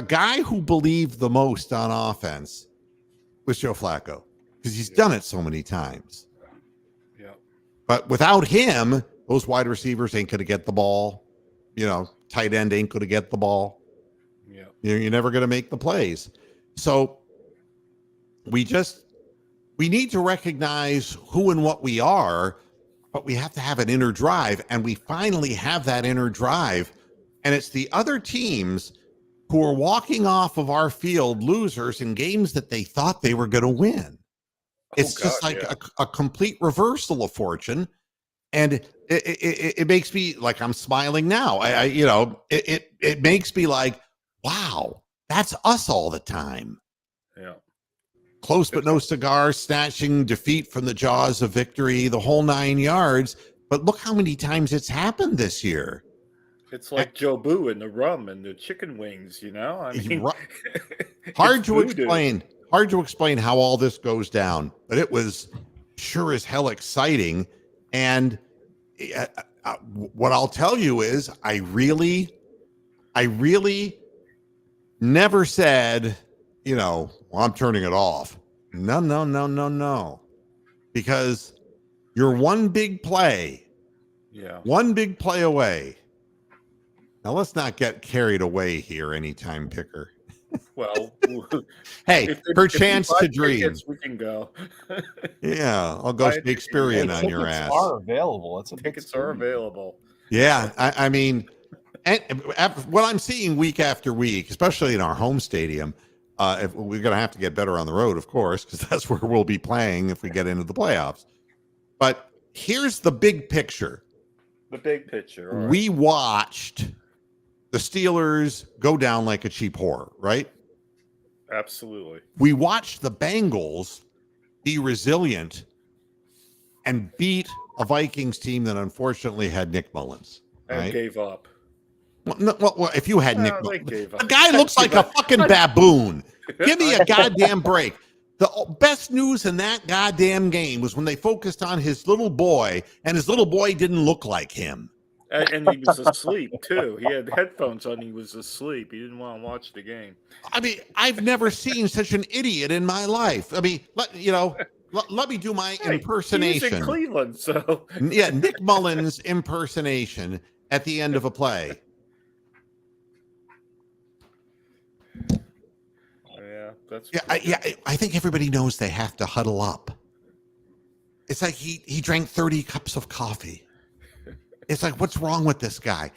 guy who believed the most on offense was Joe Flacco, because he's done it so many times. Yeah. But without him, those wide receivers ain't going to get the ball. Tight end ain't going to get the ball. Yeah. You're never going to make the plays. So we need to recognize who and what we are, but we have to have an inner drive, and we finally have that inner drive. And it's the other teams who are walking off of our field losers in games that they thought they were going to win. It's just like a complete reversal of fortune. And it makes me like, I'm smiling now. It makes me like, wow, that's us all the time. Yeah. Close but no cigar, snatching defeat from the jaws of victory, the whole 9 yards. But look how many times it's happened this year. It's like Joe Boo and the rum and the chicken wings, you know? I mean, hard to explain. Hard to explain how all this goes down, but it was sure as hell exciting. And what I'll tell you is I really never said, well, I'm turning it off. No. Because you're one big play. Yeah. One big play away. Now, let's not get carried away here, anytime picker. Well, hey, perchance to dream. Tickets, we can go. Yeah, I'll go Shakespearean on your ass. Tickets are available. Tickets are available. Yeah, I mean, and what I'm seeing week after week, especially in our home stadium, if we're going to have to get better on the road, of course, because that's where we'll be playing if we get into the playoffs. But here's the big picture. The big picture. Right. We watched the Steelers go down like a cheap whore, right? Absolutely. We watched the Bengals be resilient and beat a Vikings team that unfortunately had Nick Mullins. And right? gave up. Well, if you had Nick Mullins, gave up. the guy looks like a fucking baboon. Give me a goddamn break. The best news in that goddamn game was when they focused on his little boy, and his little boy didn't look like him. And he was asleep, too. He had headphones on. He was asleep. He didn't want to watch the game. I mean, I've never seen such an idiot in my life. I mean, let me do my impersonation. He's in Cleveland, so. Yeah, Nick Mullins impersonation at the end of a play. Yeah, that's. I think everybody knows they have to huddle up. It's like he drank 30 cups of coffee. It's like, what's wrong with this guy?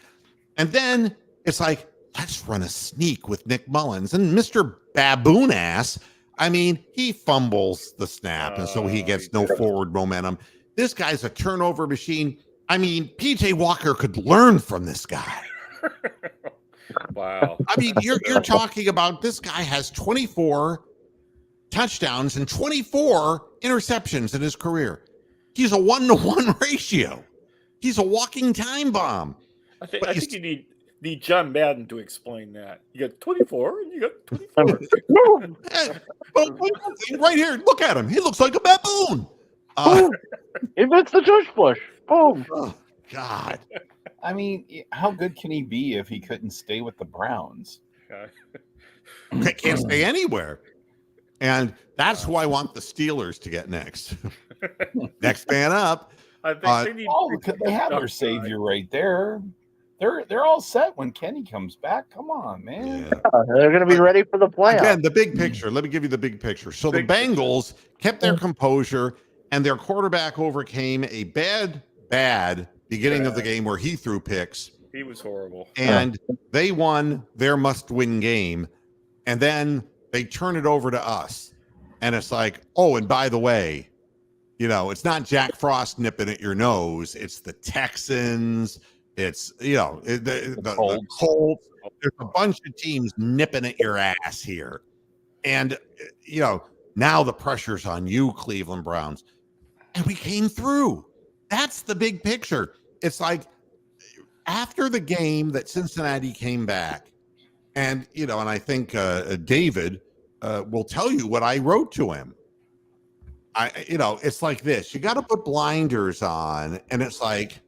And then it's like, let's run a sneak with Nick Mullins. And Mr. Baboon ass, I mean, he fumbles the snap, and so he gets no forward momentum. This guy's a turnover machine. I mean, PJ Walker could learn from this guy. Wow. I mean, you're talking about this guy has 24 touchdowns and 24 interceptions in his career. He's a 1-to-1 ratio. He's a walking time bomb. I think you need John Madden to explain that. You got 24 and you got 24. Right here, look at him. He looks like a baboon. Invents the tush push. Boom. Oh, God. I mean, how good can he be if he couldn't stay with the Browns? Can't stay anywhere. And that's who I want the Steelers to get next. Next man up. I think they need they have their savior right there. They're all set when Kenny comes back. Come on, man. Yeah. They're going to be ready for the playoffs. Again, the big picture. Let me give you the big picture. So the Bengals kept their composure, and their quarterback overcame a bad beginning of the game where he threw picks. He was horrible. And they won their must-win game, and then they turn it over to us. And it's like, oh, and by the way, it's not Jack Frost nipping at your nose. It's the Texans. It's, the Colts. There's a bunch of teams nipping at your ass here. And, now the pressure's on you, Cleveland Browns. And we came through. That's the big picture. It's like after the game that Cincinnati came back, and, and I think David will tell you what I wrote to him. It's like this. You got to put blinders on, and it's like,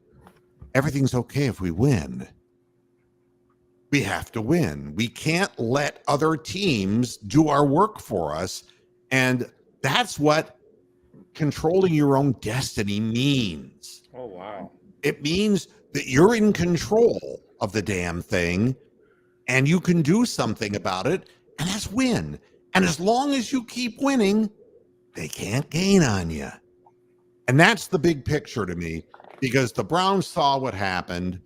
everything's okay if we win. We have to win. We can't let other teams do our work for us. And that's what controlling your own destiny means. Oh, wow. It means that you're in control of the damn thing, and you can do something about it, and that's win. And as long as you keep winning, they can't gain on you. And that's the big picture to me, because the Browns saw what happened,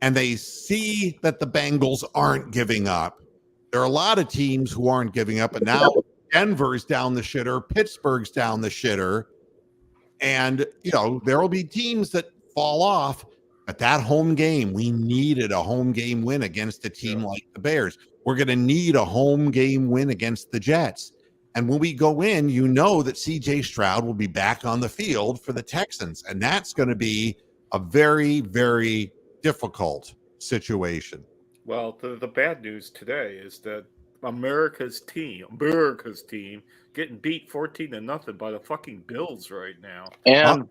and they see that the Bengals aren't giving up. There are a lot of teams who aren't giving up, and now Denver's down the shitter, Pittsburgh's down the shitter, and there will be teams that fall off. But that home game, we needed a home game win against a team like the Bears. We're going to need a home game win against the Jets. And when we go in, that CJ Stroud will be back on the field for the Texans. And that's going to be a very, very difficult situation. Well, the bad news today is that America's team, getting beat 14-0 by the fucking Bills right now. And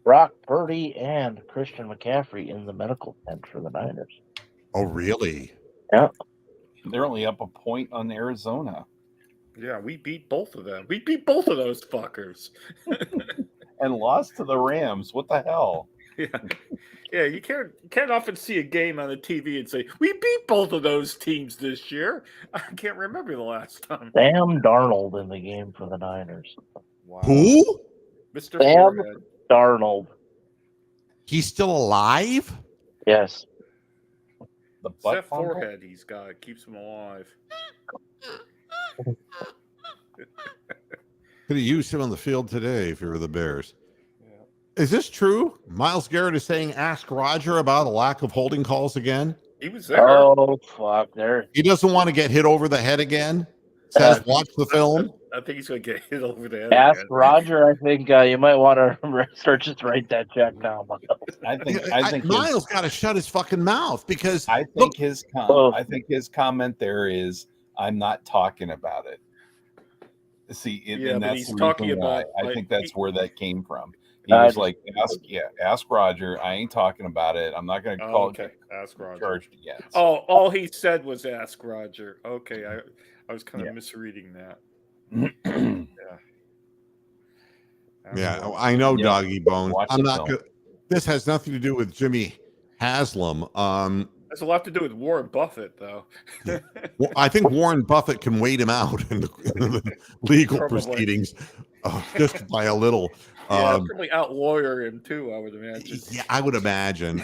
Brock Purdy and Christian McCaffrey in the medical tent for the Niners. Oh, really? Yeah. They're only up a point on Arizona. Yeah, we beat both of them. We beat both of those fuckers. And lost to the Rams. What the hell? Yeah, you can't often see a game on the TV and say, we beat both of those teams this year. I can't remember the last time. Sam Darnold in the game for the Niners. Wow. Who? Mr. Sam Forehead. Darnold. He's still alive? Yes. The It's that butt fumble? forehead he's got. It keeps him alive. Could have used him on the field today if you were the Bears. Is this true? Miles Garrett is saying, ask Roger about a lack of holding calls again. He was there. Oh, fuck. He doesn't want to get hit over the head again. Says, watch the film. I think he's going to get hit over the head. Ask again. Roger. I think you might want to start just write that check now, Miles. I think Miles got to shut his fucking mouth because I think his comment there is, I'm not talking about it. See, and but that's he's the talking reason why. about, I like, think that's where that came from. He was like, ask Roger. I ain't talking about it. I'm not going to call it ask Roger. charged again. Oh, all he said was ask Roger. Okay, I was kind of misreading that. Yeah, I know, Doggy Bones. Watch I'm the not film. good. This has nothing to do with Jimmy Haslam. That's a lot to do with Warren Buffett, though. Well, I think Warren Buffett can wait him out in the legal Probably. proceedings just by a little. Probably out lawyer him too, I would imagine. Yeah, I would imagine.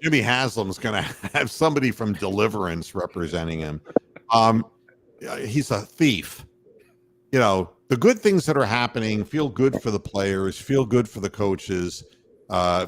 Jimmy Haslam's going to have somebody from Deliverance representing him. He's a thief. The good things that are happening feel good for the players, feel good for the coaches,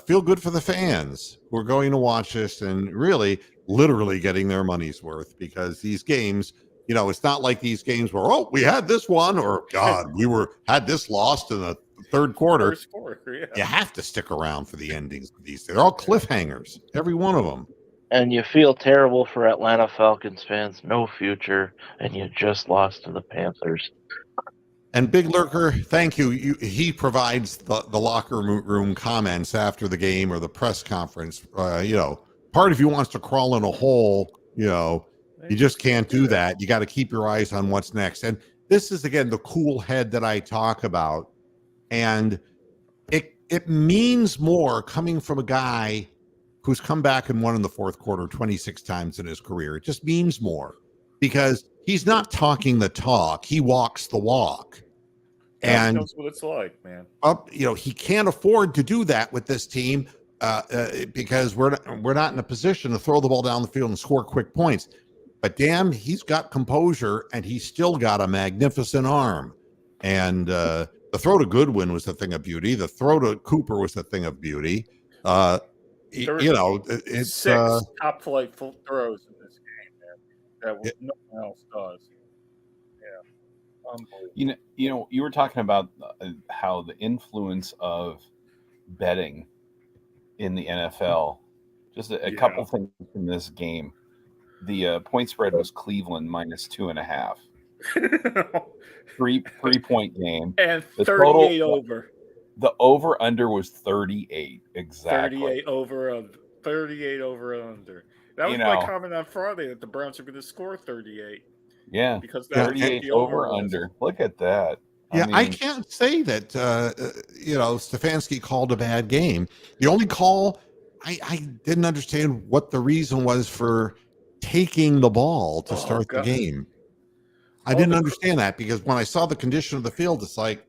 feel good for the fans who are going to watch this and really, literally getting their money's worth, because these games, it's not like these games where, we had this one, or God, we had this lost in the third quarter. First quarter, yeah. You have to stick around for the endings of these. They're all cliffhangers, every one of them. And you feel terrible for Atlanta Falcons fans. No future, and you just lost to the Panthers. And Big Lurker, thank you. He provides the locker room comments after the game or the press conference. Part of you wants to crawl in a hole. You just can't do that. You got to keep your eyes on what's next. And this is, again, the cool head that I talk about. And it means more coming from a guy who's come back and won in the fourth quarter 26 times in his career. It just means more because he's not talking the talk. He walks the walk. And that's what it's like, man. He can't afford to do that with this team because we're not in a position to throw the ball down the field and score quick points. But damn, he's got composure and he's still got a magnificent arm. And the throw to Goodwin was a thing of beauty. The throw to Cooper was a thing of beauty. It's 6 top flight full throws in this game, man, that no one else does. Yeah, you were talking about how the influence of betting in the NFL. Just a couple things in this game. The point spread was Cleveland -2.5. 3-point game, and the 38 total, over. The over under was 38 exactly. 38 over under. That was my comment on Friday, that the Browns are going to score 38. Yeah, because 38 over under. Look at that. I can't say that Stefanski called a bad game. The only call I didn't understand what the reason was for taking the ball to start the game. I didn't understand that, because when I saw the condition of the field, it's like,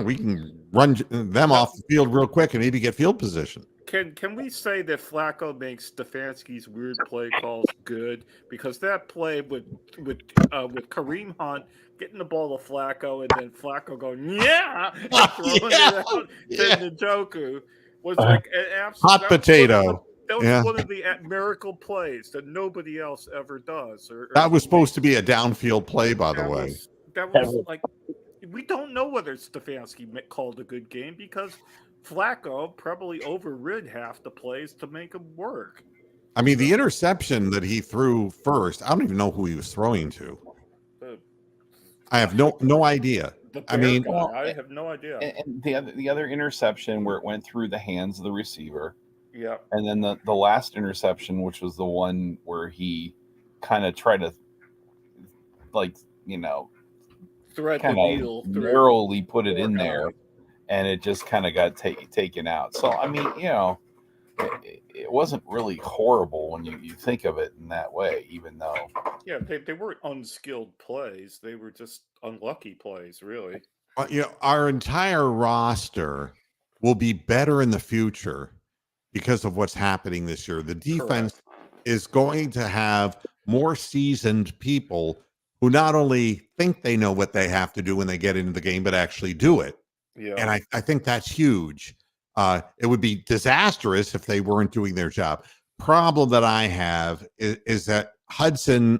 we can run them off the field real quick and maybe get field position. can we say that Flacco makes Stefanski's weird play calls good? Because that play with Kareem Hunt getting the ball to Flacco and then Flacco going and throwing it out to Njoku was like an absolute hot potato. That was one of the miracle plays that nobody else ever does. That was supposed to be a downfield play, by the way. That was like, we don't know whether Stefanski called a good game because Flacco probably overrid half the plays to make them work. I mean, the interception that he threw first, I don't even know who he was throwing to. I have no idea. I mean, I have no idea. And the other interception where it went through the hands of the receiver. Yeah. And then the last interception, which was the one where he kind of tried to, like, thread the needle, narrowly put it in there, and it just kind of got taken out. So, I mean, it wasn't really horrible when you think of it in that way, even though. Yeah, they weren't unskilled plays. They were just unlucky plays, really. Our entire roster will be better in the future because of what's happening this year. The defense is going to have more seasoned people who not only think they know what they have to do when they get into the game, but actually do it. Yeah. And I think that's huge. It would be disastrous if they weren't doing their job. Problem that I have is that Hudson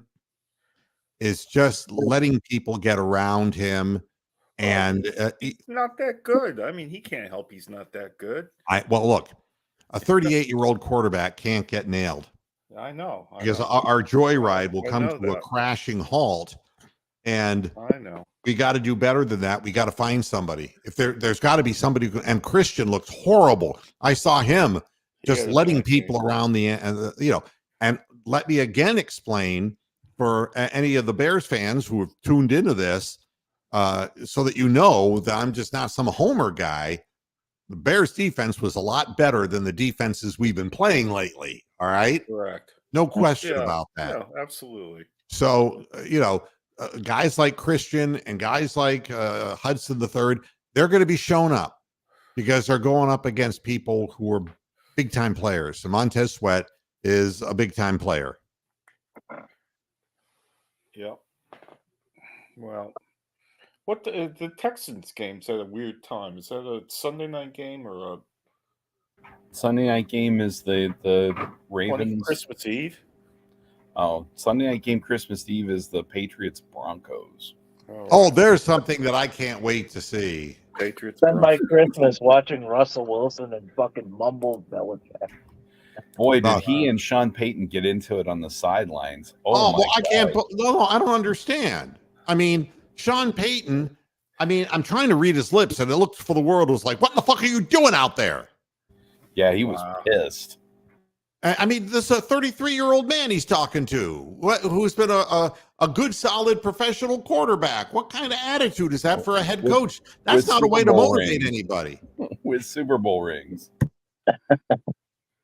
is just letting people get around him. And he's not that good. I mean, he can't help he's not that good. Well, look, a 38-year-old quarterback can't get nailed. I know. Because our joyride will come to a crashing halt. And I know. We got to do better than that. We got to find somebody. If there's got to be somebody. And Christian looked horrible. I saw him just letting people around and let me again explain for any of the Bears fans who have tuned into this, so that that I'm just not some homer guy. The Bears defense was a lot better than the defenses we've been playing lately. All right. Correct. No question about that. Yeah, absolutely. So, guys like Christian and guys like Hudson III, they're going to be shown up because they're going up against people who are big-time players. So Montez Sweat is a big-time player. Yeah. Well, what the Texans game's at a weird time. Is that a Sunday night game or a Sunday night game? Is the Ravens Christmas Eve? Oh, Sunday night game Christmas Eve is the Patriots Broncos. Oh, there's something that I can't wait to see. Patriots. Spend my Christmas watching Russell Wilson and fucking mumble Belichick. Boy, did he and Sean Payton get into it on the sidelines. Oh, well, I can't. No, I don't understand. I mean, Sean Payton. I mean, I'm trying to read his lips, and it looked for the world was like, "What the fuck are you doing out there?" Yeah, he was pissed. I mean, this is a 33-year-old man he's talking to, who's been a good, solid professional quarterback. What kind of attitude is that for a head coach? That's not a way to motivate anybody. With Super Bowl rings.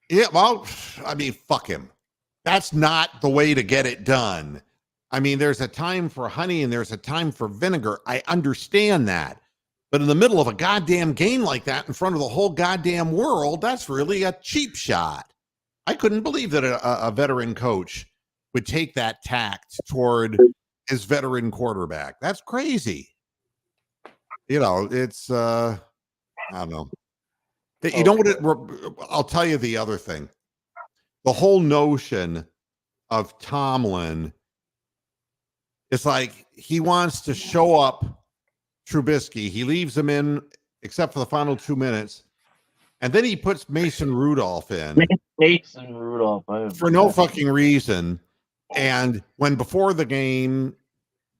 Yeah, well, I mean, fuck him. That's not the way to get it done. I mean, there's a time for honey and there's a time for vinegar. I understand that. But in the middle of a goddamn game like that in front of the whole goddamn world, that's really a cheap shot. I couldn't believe that a veteran coach would take that tact toward his veteran quarterback. That's crazy. It's, I don't know. You know what? I'll tell you the other thing. The whole notion of Tomlin, it's like he wants to show up Trubisky. He leaves him in except for the final 2 minutes. And then he puts Mason Rudolph in. Mason Rudolph. For no fucking reason. And when before the game,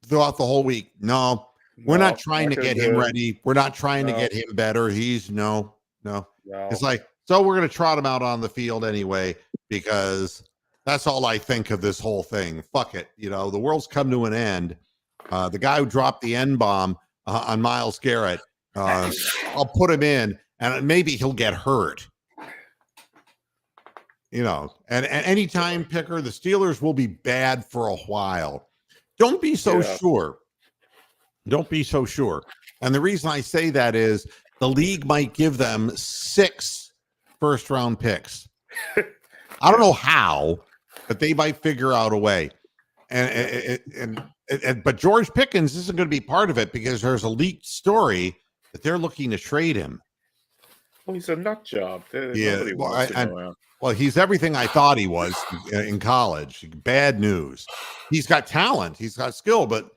throughout the whole week, we're not trying to get him ready. We're not trying to get him better. He's no. It's like, so we're going to trot him out on the field anyway, because that's all I think of this whole thing. Fuck it. The world's come to an end. The guy who dropped the N-bomb on Myles Garrett, I'll put him in. And maybe he'll get hurt, and any time picker, the Steelers will be bad for a while. Don't be so sure. Don't be so sure. And the reason I say that is the league might give them 6 first-round picks. I don't know how, but they might figure out a way. But George Pickens isn't going to be part of it because there's a leaked story that they're looking to trade him. Well, he's a nut job. Yeah, Nobody wants him around. Well, he's everything I thought he was in college. Bad news. He's got talent. He's got skill. But,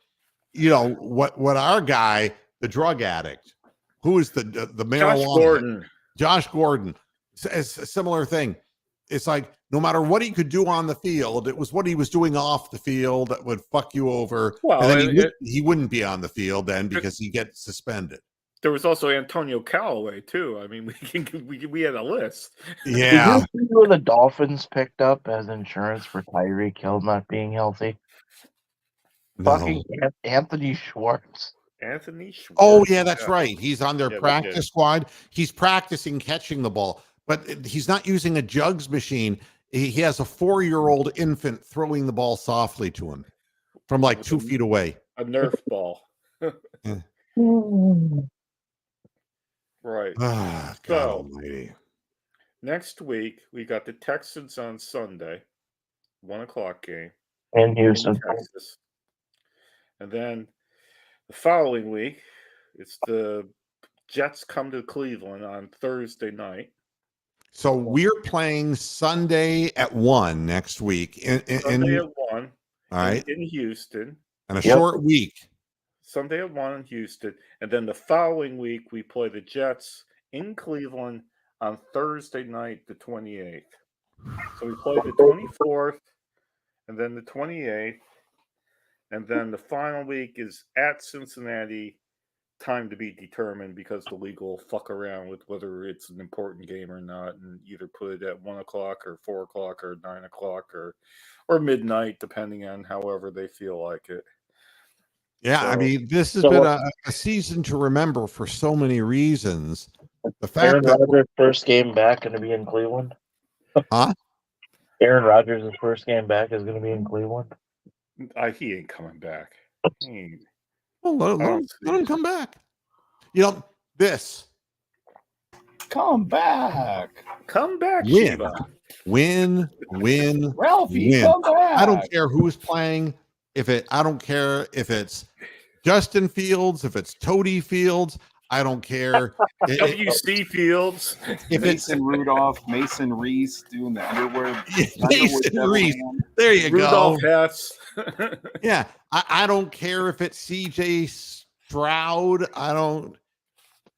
what our guy, the drug addict, who is the marijuana? Josh Gordon. It's a similar thing. It's like no matter what he could do on the field, it was what he was doing off the field that would fuck you over. Well, and then he wouldn't be on the field then because he gets suspended. There was also Antonio Callaway too. I mean, we had a list. Yeah. Did you see who the Dolphins picked up as insurance for Tyreek Hill not being healthy? No. Fucking Anthony Schwartz. Anthony Schwartz. Oh, yeah, that's right. He's on their practice squad. He's practicing catching the ball, but he's not using a jugs machine. He has a 4-year-old infant throwing the ball softly to him from like 2 feet away. A Nerf ball. Right. Ah, God almighty. Next week, we got the Texans on Sunday, 1:00 game. In Houston. Texas. And then the following week, it's the Jets come to Cleveland on Thursday night. So we're playing Sunday at 1 next week. Sunday at 1. All right. In Houston. And a short week. Sunday at 1 in Houston. And then the following week, we play the Jets in Cleveland on Thursday night, the 28th. So we play the 24th and then the 28th. And then the final week is at Cincinnati, time to be determined because the league will fuck around with whether it's an important game or not and either put it at 1 o'clock or 4 o'clock or 9 o'clock or midnight, depending on however they feel like it. Yeah, I mean, this has been a season to remember for so many reasons. The fact Aaron Rodgers' first game back going to be in Cleveland. Huh? Aaron Rodgers' first game back is going to be in Cleveland. He ain't coming back. Well, let him come back. This. Come back. Come back, Win. Shiva. Win. Ralphie, win. come back. I don't care who's playing. I don't care if it's Justin Fields, if it's Toady Fields. I don't care. WC Fields. If Mason Rudolph, Mason Reese doing the underwear. Mason Reese. There you Rudolph go. Hess. Yeah. I don't care if it's CJ Stroud. I don't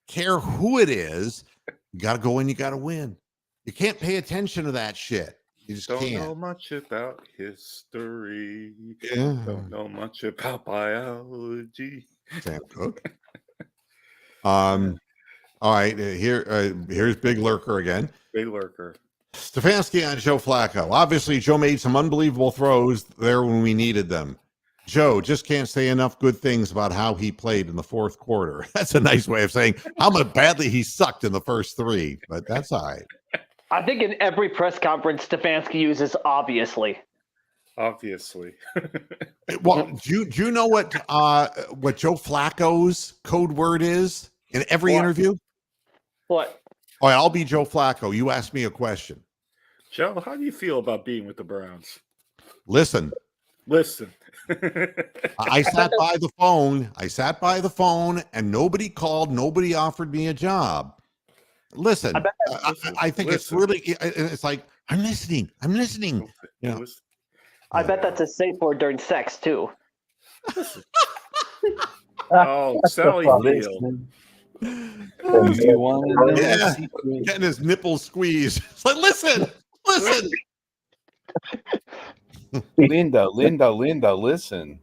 care who it is. You got to go in. You got to win. You can't pay attention to that shit. You just don't can't. know much about history. Yeah. Don't know much about biology. Sam Cooke. All right. Here's Big Lurker again. Big Lurker. Stefanski on Joe Flacco. Obviously, Joe made some unbelievable throws there when we needed them. Joe just can't say enough good things about how he played in the fourth quarter. That's a nice way of saying how much badly he sucked in the first 3, but that's all right. I think in every press conference, Stefanski uses obviously. Obviously. Well, do you know what Joe Flacco's code word is in every interview? What? All right, I'll be Joe Flacco. You ask me a question. Joe, how do you feel about being with the Browns? Listen. I sat by the phone and nobody called. Nobody offered me a job. Listen, I think it's really, it's like, I'm listening. I bet that's a safe word during sex too. Oh, Sally Field. Yeah, getting his nipples squeezed. It's like, listen. Linda, listen.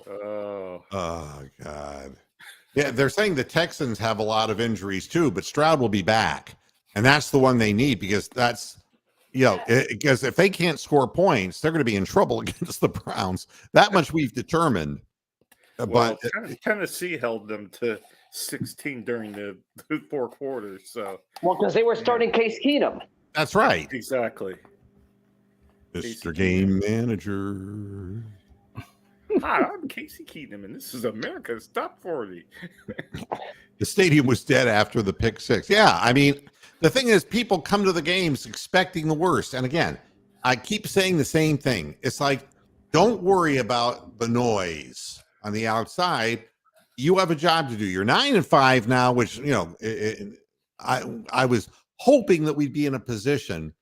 Oh God. Yeah, they're saying the Texans have a lot of injuries too, but Stroud will be back, and that's the one they need because that's, because if they can't score points, they're going to be in trouble against the Browns. That much we've determined. Well, Tennessee held them to 16 during the 4 quarters. So, because they were starting Case Keenum. That's right. Exactly. Mr. Game Manager. Hi, I'm Casey Keenum, and this is America's Top 40. The stadium was dead after the pick six. Yeah, I mean, the thing is, people come to the games expecting the worst. And again, I keep saying the same thing. It's like, don't worry about the noise on the outside. You have a job to do. You're 9-5 now, which I was hoping that we'd be in a position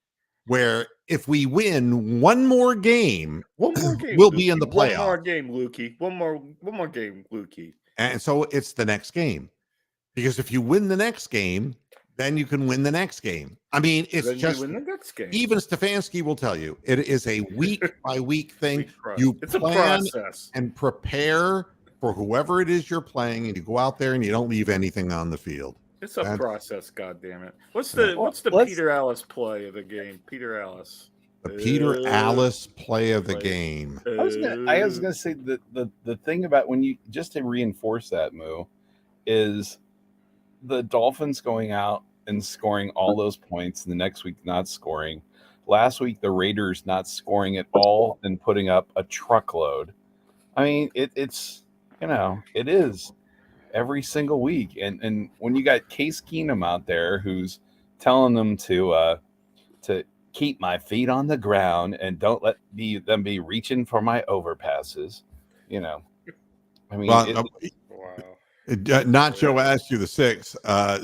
where if we win one more game, One more game, we'll be in the One playoff. more game, Lukey. One more game, Lukey. And so it's the next game. Because if you win the next game, then you can win the next game. I mean, it's Then just you win the next game. even Stefanski will tell you it is a week by week thing. It's a process and prepare for whoever it is you're playing, and you go out there and you don't leave anything on the field. It's a process, goddammit. What's the Peter Alice play of the game? Peter Alice. The Peter Alice play of the game. I was gonna say the thing about when you just to reinforce that, Moo, is the Dolphins going out and scoring all those points, and the next week not scoring. Last week the Raiders not scoring at all and putting up a truckload. I mean, it's it is every single week, and when you got Case Keenum out there who's telling them to keep my feet on the ground and don't let them be reaching for my overpasses, I mean, Well, wow. Not Joe asked you the six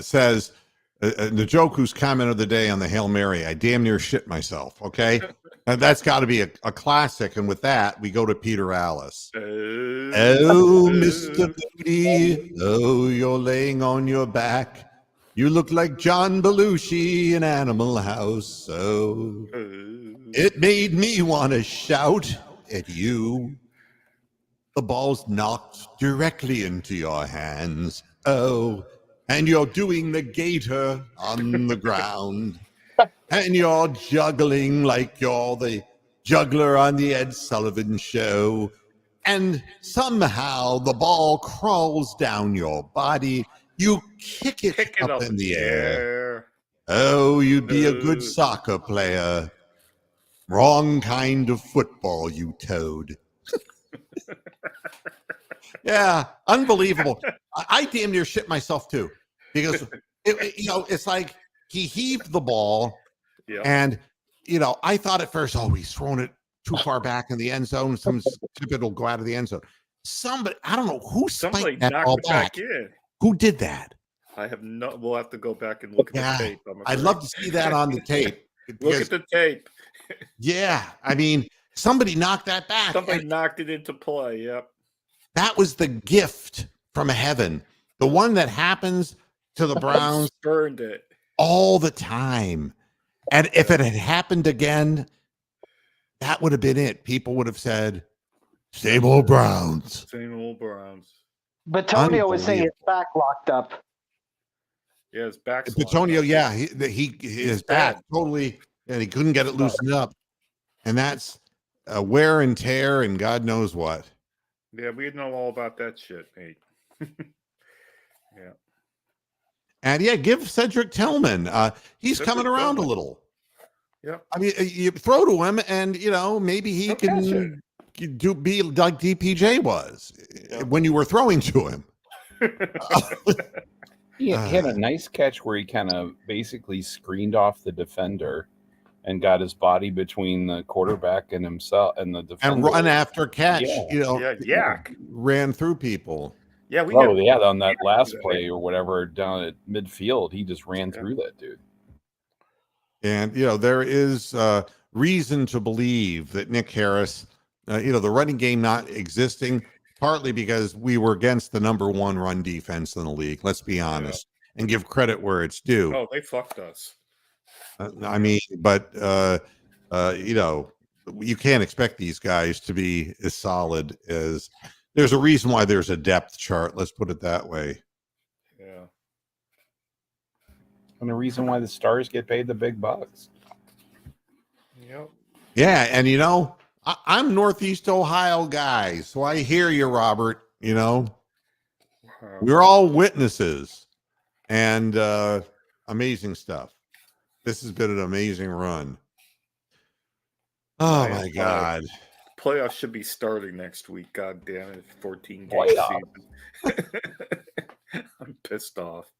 says the joke whose comment of the day on the Hail Mary, I damn near shit myself. Okay. And that's got to be a classic. And with that, we go to Peter Alice. Oh, Mr. Booty. Oh, you're laying on your back. You look like John Belushi in Animal House. Oh, it made me want to shout at you. The ball's knocked directly into your hands. Oh, and you're doing the gator on the ground. And you're juggling like you're the juggler on the Ed Sullivan Show. And somehow the ball crawls down your body. You kick it up in the air. Oh, you'd be a good soccer player. Wrong kind of football, you toad. Yeah, unbelievable. I damn near shit myself too, because it's like he heaved the ball, and I thought at first, oh, he's thrown it too far back in the end zone. Some stupid will go out of the end zone. Somebody, I don't know who spiked that ball back. Who did that? I have no. We'll have to go back and look at the tape. I'd love to see that on the tape. Look at the tape. Yeah, I mean, somebody knocked that back. Somebody knocked it into play. Yep. That was the gift from heaven. The one that happens to the Browns burned it all the time. And if it had happened again, that would have been it. People would have said, same old Browns. Same old Browns. But Tonio was saying his back locked up. Yeah, his back. Antonio, yeah, his back totally, and he couldn't get it loosened up. And that's wear and tear and God knows what. Yeah, we know all about that shit, mate. Yeah. And yeah, give Cedric Tillman. He's coming around a little. Yeah. I mean, you throw to him, and maybe he can be like DPJ was when you were throwing to him. He had a nice catch where he kind of basically screened off the defender and got his body between the quarterback and himself and the defender. And run after catch, ran through people. Yeah, on that last play or whatever down at midfield, he just ran through that dude. And there is reason to believe that Nick Harris, the running game not existing, partly because we were against the number one run defense in the league. Let's be honest and give credit where it's due. Oh, they fucked us. I mean, but you can't expect these guys to be as solid as. There's a reason why there's a depth chart. Let's put it that way. Yeah. And the reason why the stars get paid the big bucks. Yep. Yeah, and I'm Northeast Ohio guy, so I hear you, Robert. We're all witnesses, and amazing stuff. This has been an amazing run. Oh my God! Playoffs should be starting next week. God damn it. 14 game Playoff. season. I'm pissed off.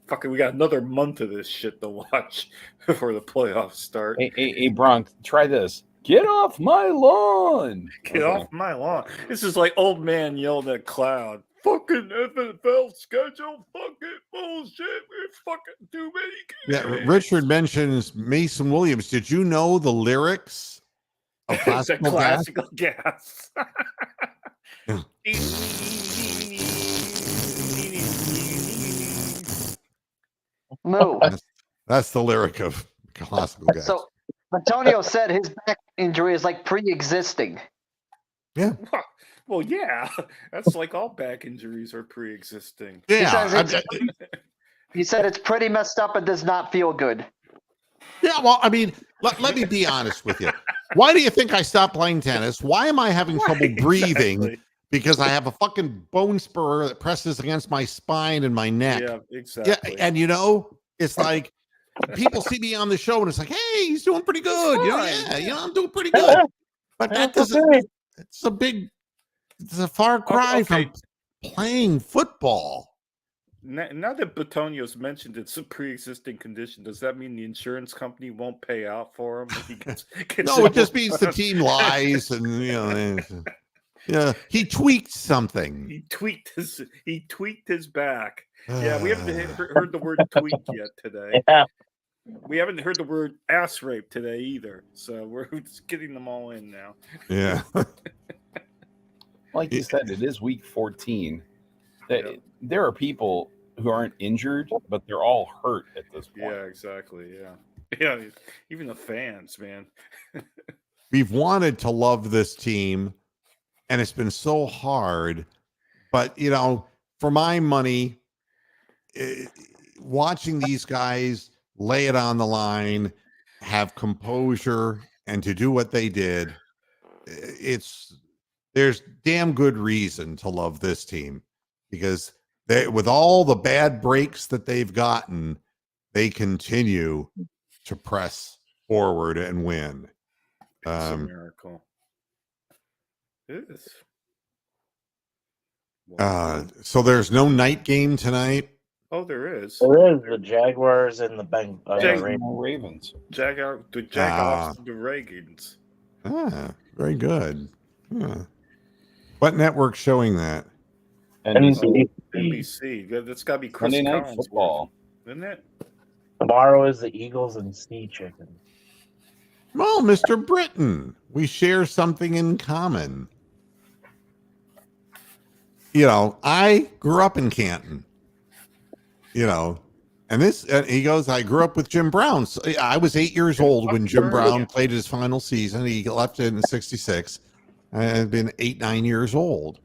Fucking, we got another month of this shit to watch before the playoffs start. Hey, Bronx, try this. Get off my lawn. Get off my lawn. This is like old man yelling at cloud. Fucking NFL schedule. Fucking bullshit. We're fucking too many games. Yeah, Richard mentions Mason Williams. Did you know the lyrics of It's a Classical Gas? classical gas. Moo. That's the lyric of Classical Gas. So Antonio said his back injury is like pre-existing. Yeah. Well, yeah. That's like all back injuries are pre-existing. Yeah. He said it's pretty messed up and does not feel good. Yeah, well, I mean, let me be honest with you. Why do you think I stopped playing tennis? Why am I having trouble breathing? Exactly. Because I have a fucking bone spur that presses against my spine and my neck. Yeah, exactly. Yeah, and it's like people see me on the show and it's like, hey, he's doing pretty good. Fine. I'm doing pretty good. But that doesn't. It's a far cry from playing football. Now that Batonio's mentioned it's a pre-existing condition, does that mean the insurance company won't pay out for him? When he gets No, it just means the team lies and yeah, he tweaked something. He tweaked his back. Yeah, we haven't heard the word tweak yet today. Yeah. We haven't heard the word ass rape today either. So we're just getting them all in now. Yeah. Like you said, it is week 14. There are people who aren't injured, but they're all hurt at this point. Yeah, exactly. Yeah. Even the fans, man. We've wanted to love this team, and it's been so hard. But, for my money, watching these guys lay it on the line, have composure, and to do what they did, there's damn good reason to love this team, because with all the bad breaks that they've gotten, they continue to press forward and win. It's a miracle. It is. So there's no night game tonight. Oh, there is. There is the Jaguars and the Ravens. The Jaguars and the Ravens. Very good. What network's showing that? NBC. That's got to be Chris Monday Night Collins, Football. isn't it? Tomorrow is the Eagles and Sea Chicken. Well, Mr. Britton, we share something in common. I grew up in Canton. And he goes, I grew up with Jim Brown. So I was 8 years old when Jim Brown played his final season. He left it in '66. I've been 8-9 years old.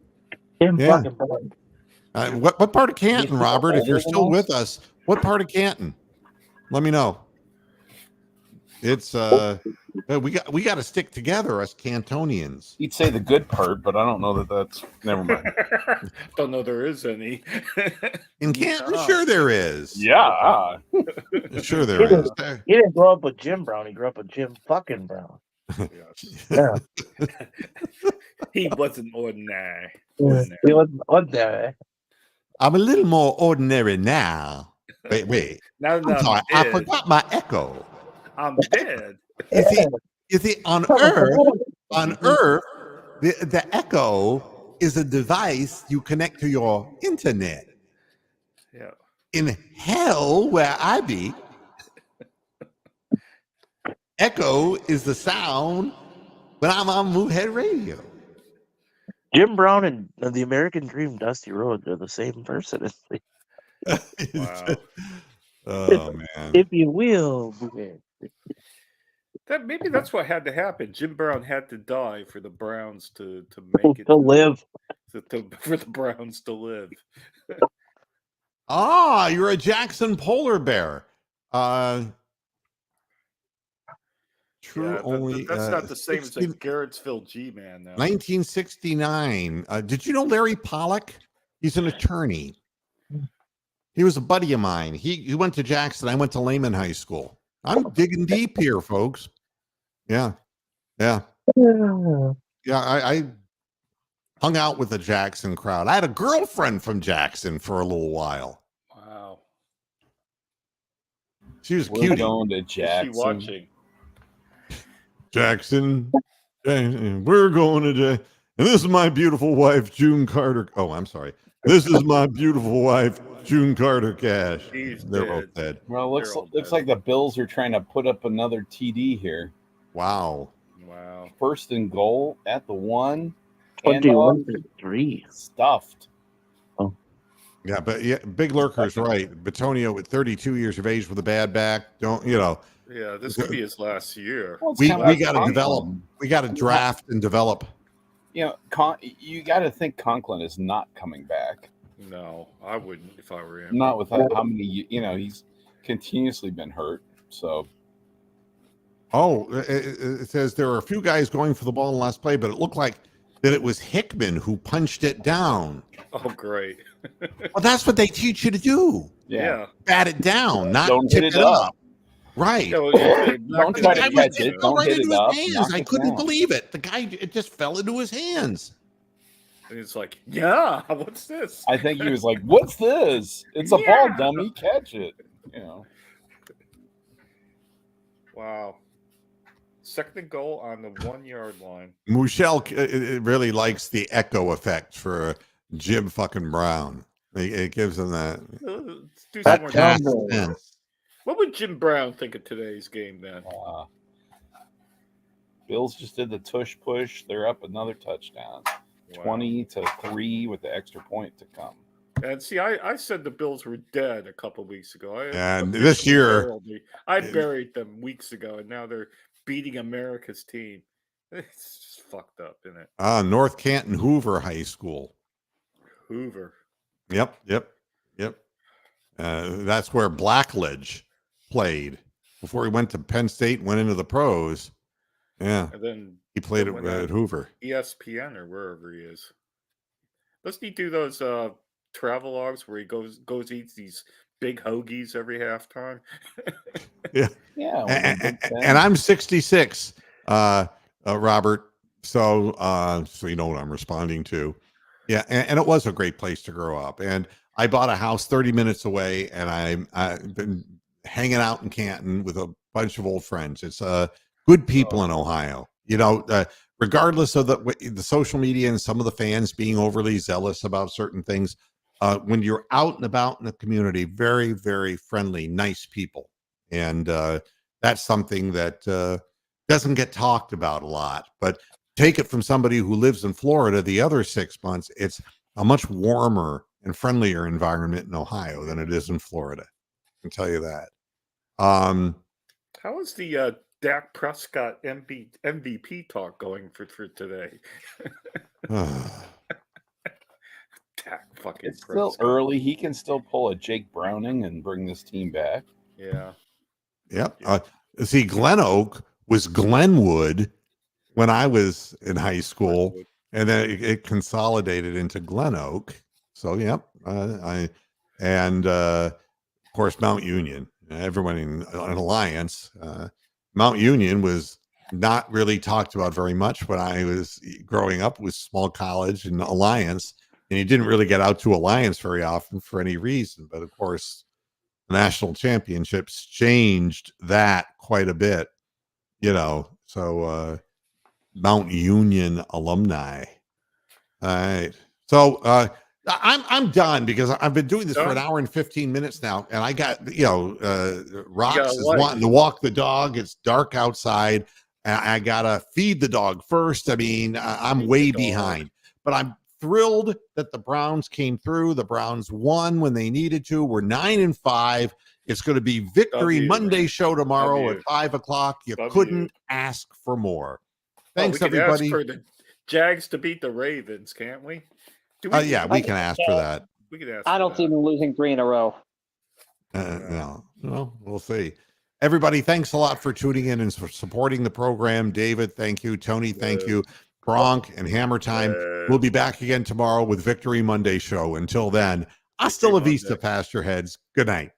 Yeah. What part of Canton, Robert? If you're still with us, what part of Canton? Let me know. It's we got to stick together, us Cantonians. You'd say the good part, but I don't know that's. Never mind. Don't know there is any. In Canton, sure there is. Yeah, Sure there is. He didn't grow up with Jim Brown. He grew up with Jim fucking Brown. Yeah. He wasn't ordinary. He wasn't ordinary. I'm a little more ordinary now. Wait. Now, I'm sorry, I forgot my echo. I'm dead. You see, on Earth, the echo is a device you connect to your internet. Yeah. In hell, where I be, echo is the sound when I'm on Movehead Radio. Jim Brown and the American Dream, Dusty Rhodes, are the same person. Wow. Oh man! If you will. Maybe that's what had to happen. Jim Brown had to die for the Browns to make it To live. for the Browns to live. You're a Jackson polar bear. True, only that's not the same as a Garrettsville G-Man now. 1969. Did you know Larry Pollock? He's an attorney. He was a buddy of mine. He went to Jackson. I went to Lehman High School. I'm digging deep here, folks. Yeah. Yeah, I hung out with the Jackson crowd. I had a girlfriend from Jackson for a little while. Wow. She was We're cute. going to Is she Jackson. watching? Jackson, we're going to Jackson. And this is my beautiful wife, June Carter. Oh, I'm sorry. This is my beautiful wife, June Carter Cash. He's They're dead. both dead. Well, They're all looks dead. like the Bills are trying to put up another TD here. Wow. Wow. First and goal at the 1. 21 Handoff, for 3. stuffed. Yeah, but yeah, Big Lurker's right. Batonio at 32 years of age with a bad back. Don't, you know, Yeah, this could be his last year. Well, it's we kinda got like to Conklin. develop. We got to draft and develop. You know, you got to think Conklin is not coming back. No, I wouldn't if I were him. Not with how many, he's continuously been hurt. So, Oh, it says there are a few guys going for the ball in the last play, but it looked like that it was Hickman who punched it down. Oh, great. Well, that's what they teach you to do. Yeah. Bat it down, not Don't tip hit it it up. up. Right. No, Don't try to I catch it. fell Don't right hit into it up. his hands. Knock I it couldn't down. believe it. The guy, it just fell into his hands. And it's like, yeah, what's this? I think he was like, "What's this? It's a ball, Yeah. dummy. Catch it." Wow. Second and goal on the 1-yard line. Michelle really likes the echo effect for Jim fucking Brown. It gives him that. Let's do some That more past damage. tense. What would Jim Brown think of today's game then? Bills just did the tush push. They're up another touchdown, Wow. 20-3 with the extra point to come. And see, I said the Bills were dead a couple weeks ago. And this year, I buried them weeks ago, and now they're beating America's team. It's just fucked up, isn't it? North Canton Hoover High School. Hoover. Yep. That's where Blackledge played before he went to Penn State and went into the pros. Yeah, And then he played went at Hoover. ESPN or wherever he is. Doesn't he do those travel logs where he goes eats these big hoagies every halftime? Yeah. And I'm 66, Robert. So you know what I'm responding to. Yeah, and it was a great place to grow up. And I bought a house 30 minutes away, and I've been hanging out in Canton with a bunch of old friends. It's good people in Ohio. You know, regardless of the social media and some of the fans being overly zealous about certain things, when you're out and about in the community, very, very friendly, nice people. And that's something that doesn't get talked about a lot. But take it from somebody who lives in Florida, the other 6 months, it's a much warmer and friendlier environment in Ohio than it is in Florida. I can tell you that. How is the Dak Prescott MVP talk going for today? Dak fucking It's still Prescott. early. He can still pull a Jake Browning and bring this team back. Yeah. Yep. See, Glen Oak was Glenwood when I was in high school, and then it consolidated into Glen Oak. So, yep. Of course, Mount Union. Everyone in Alliance. Mount Union was not really talked about very much when I was growing up. It was small college and Alliance, and you didn't really get out to Alliance very often for any reason. But of course, the national championships changed that quite a bit, you know. So Mount Union alumni. All right. So I'm done because I've been doing this for an hour and 15 minutes now, and I got Rox is wanting to walk the dog. It's dark outside. I gotta feed the dog first. I mean, I'm way behind, but I'm thrilled that the Browns came through. The Browns won when they needed to. We're 9-5. It's going to be Victory Monday show tomorrow at 5:00. You couldn't ask for more. Thanks, we can everybody. ask for the Jags to beat the Ravens, can't we? Yeah, we can ask for that. We can ask. I don't see them losing 3 in a row. No, we'll see. Everybody, thanks a lot for tuning in and for supporting the program. David, thank you. Tony, thank you. Bronk and Hammer Time. We'll be back again tomorrow with Victory Monday show. Until then, hasta la vista, Pasture Heads. Good night.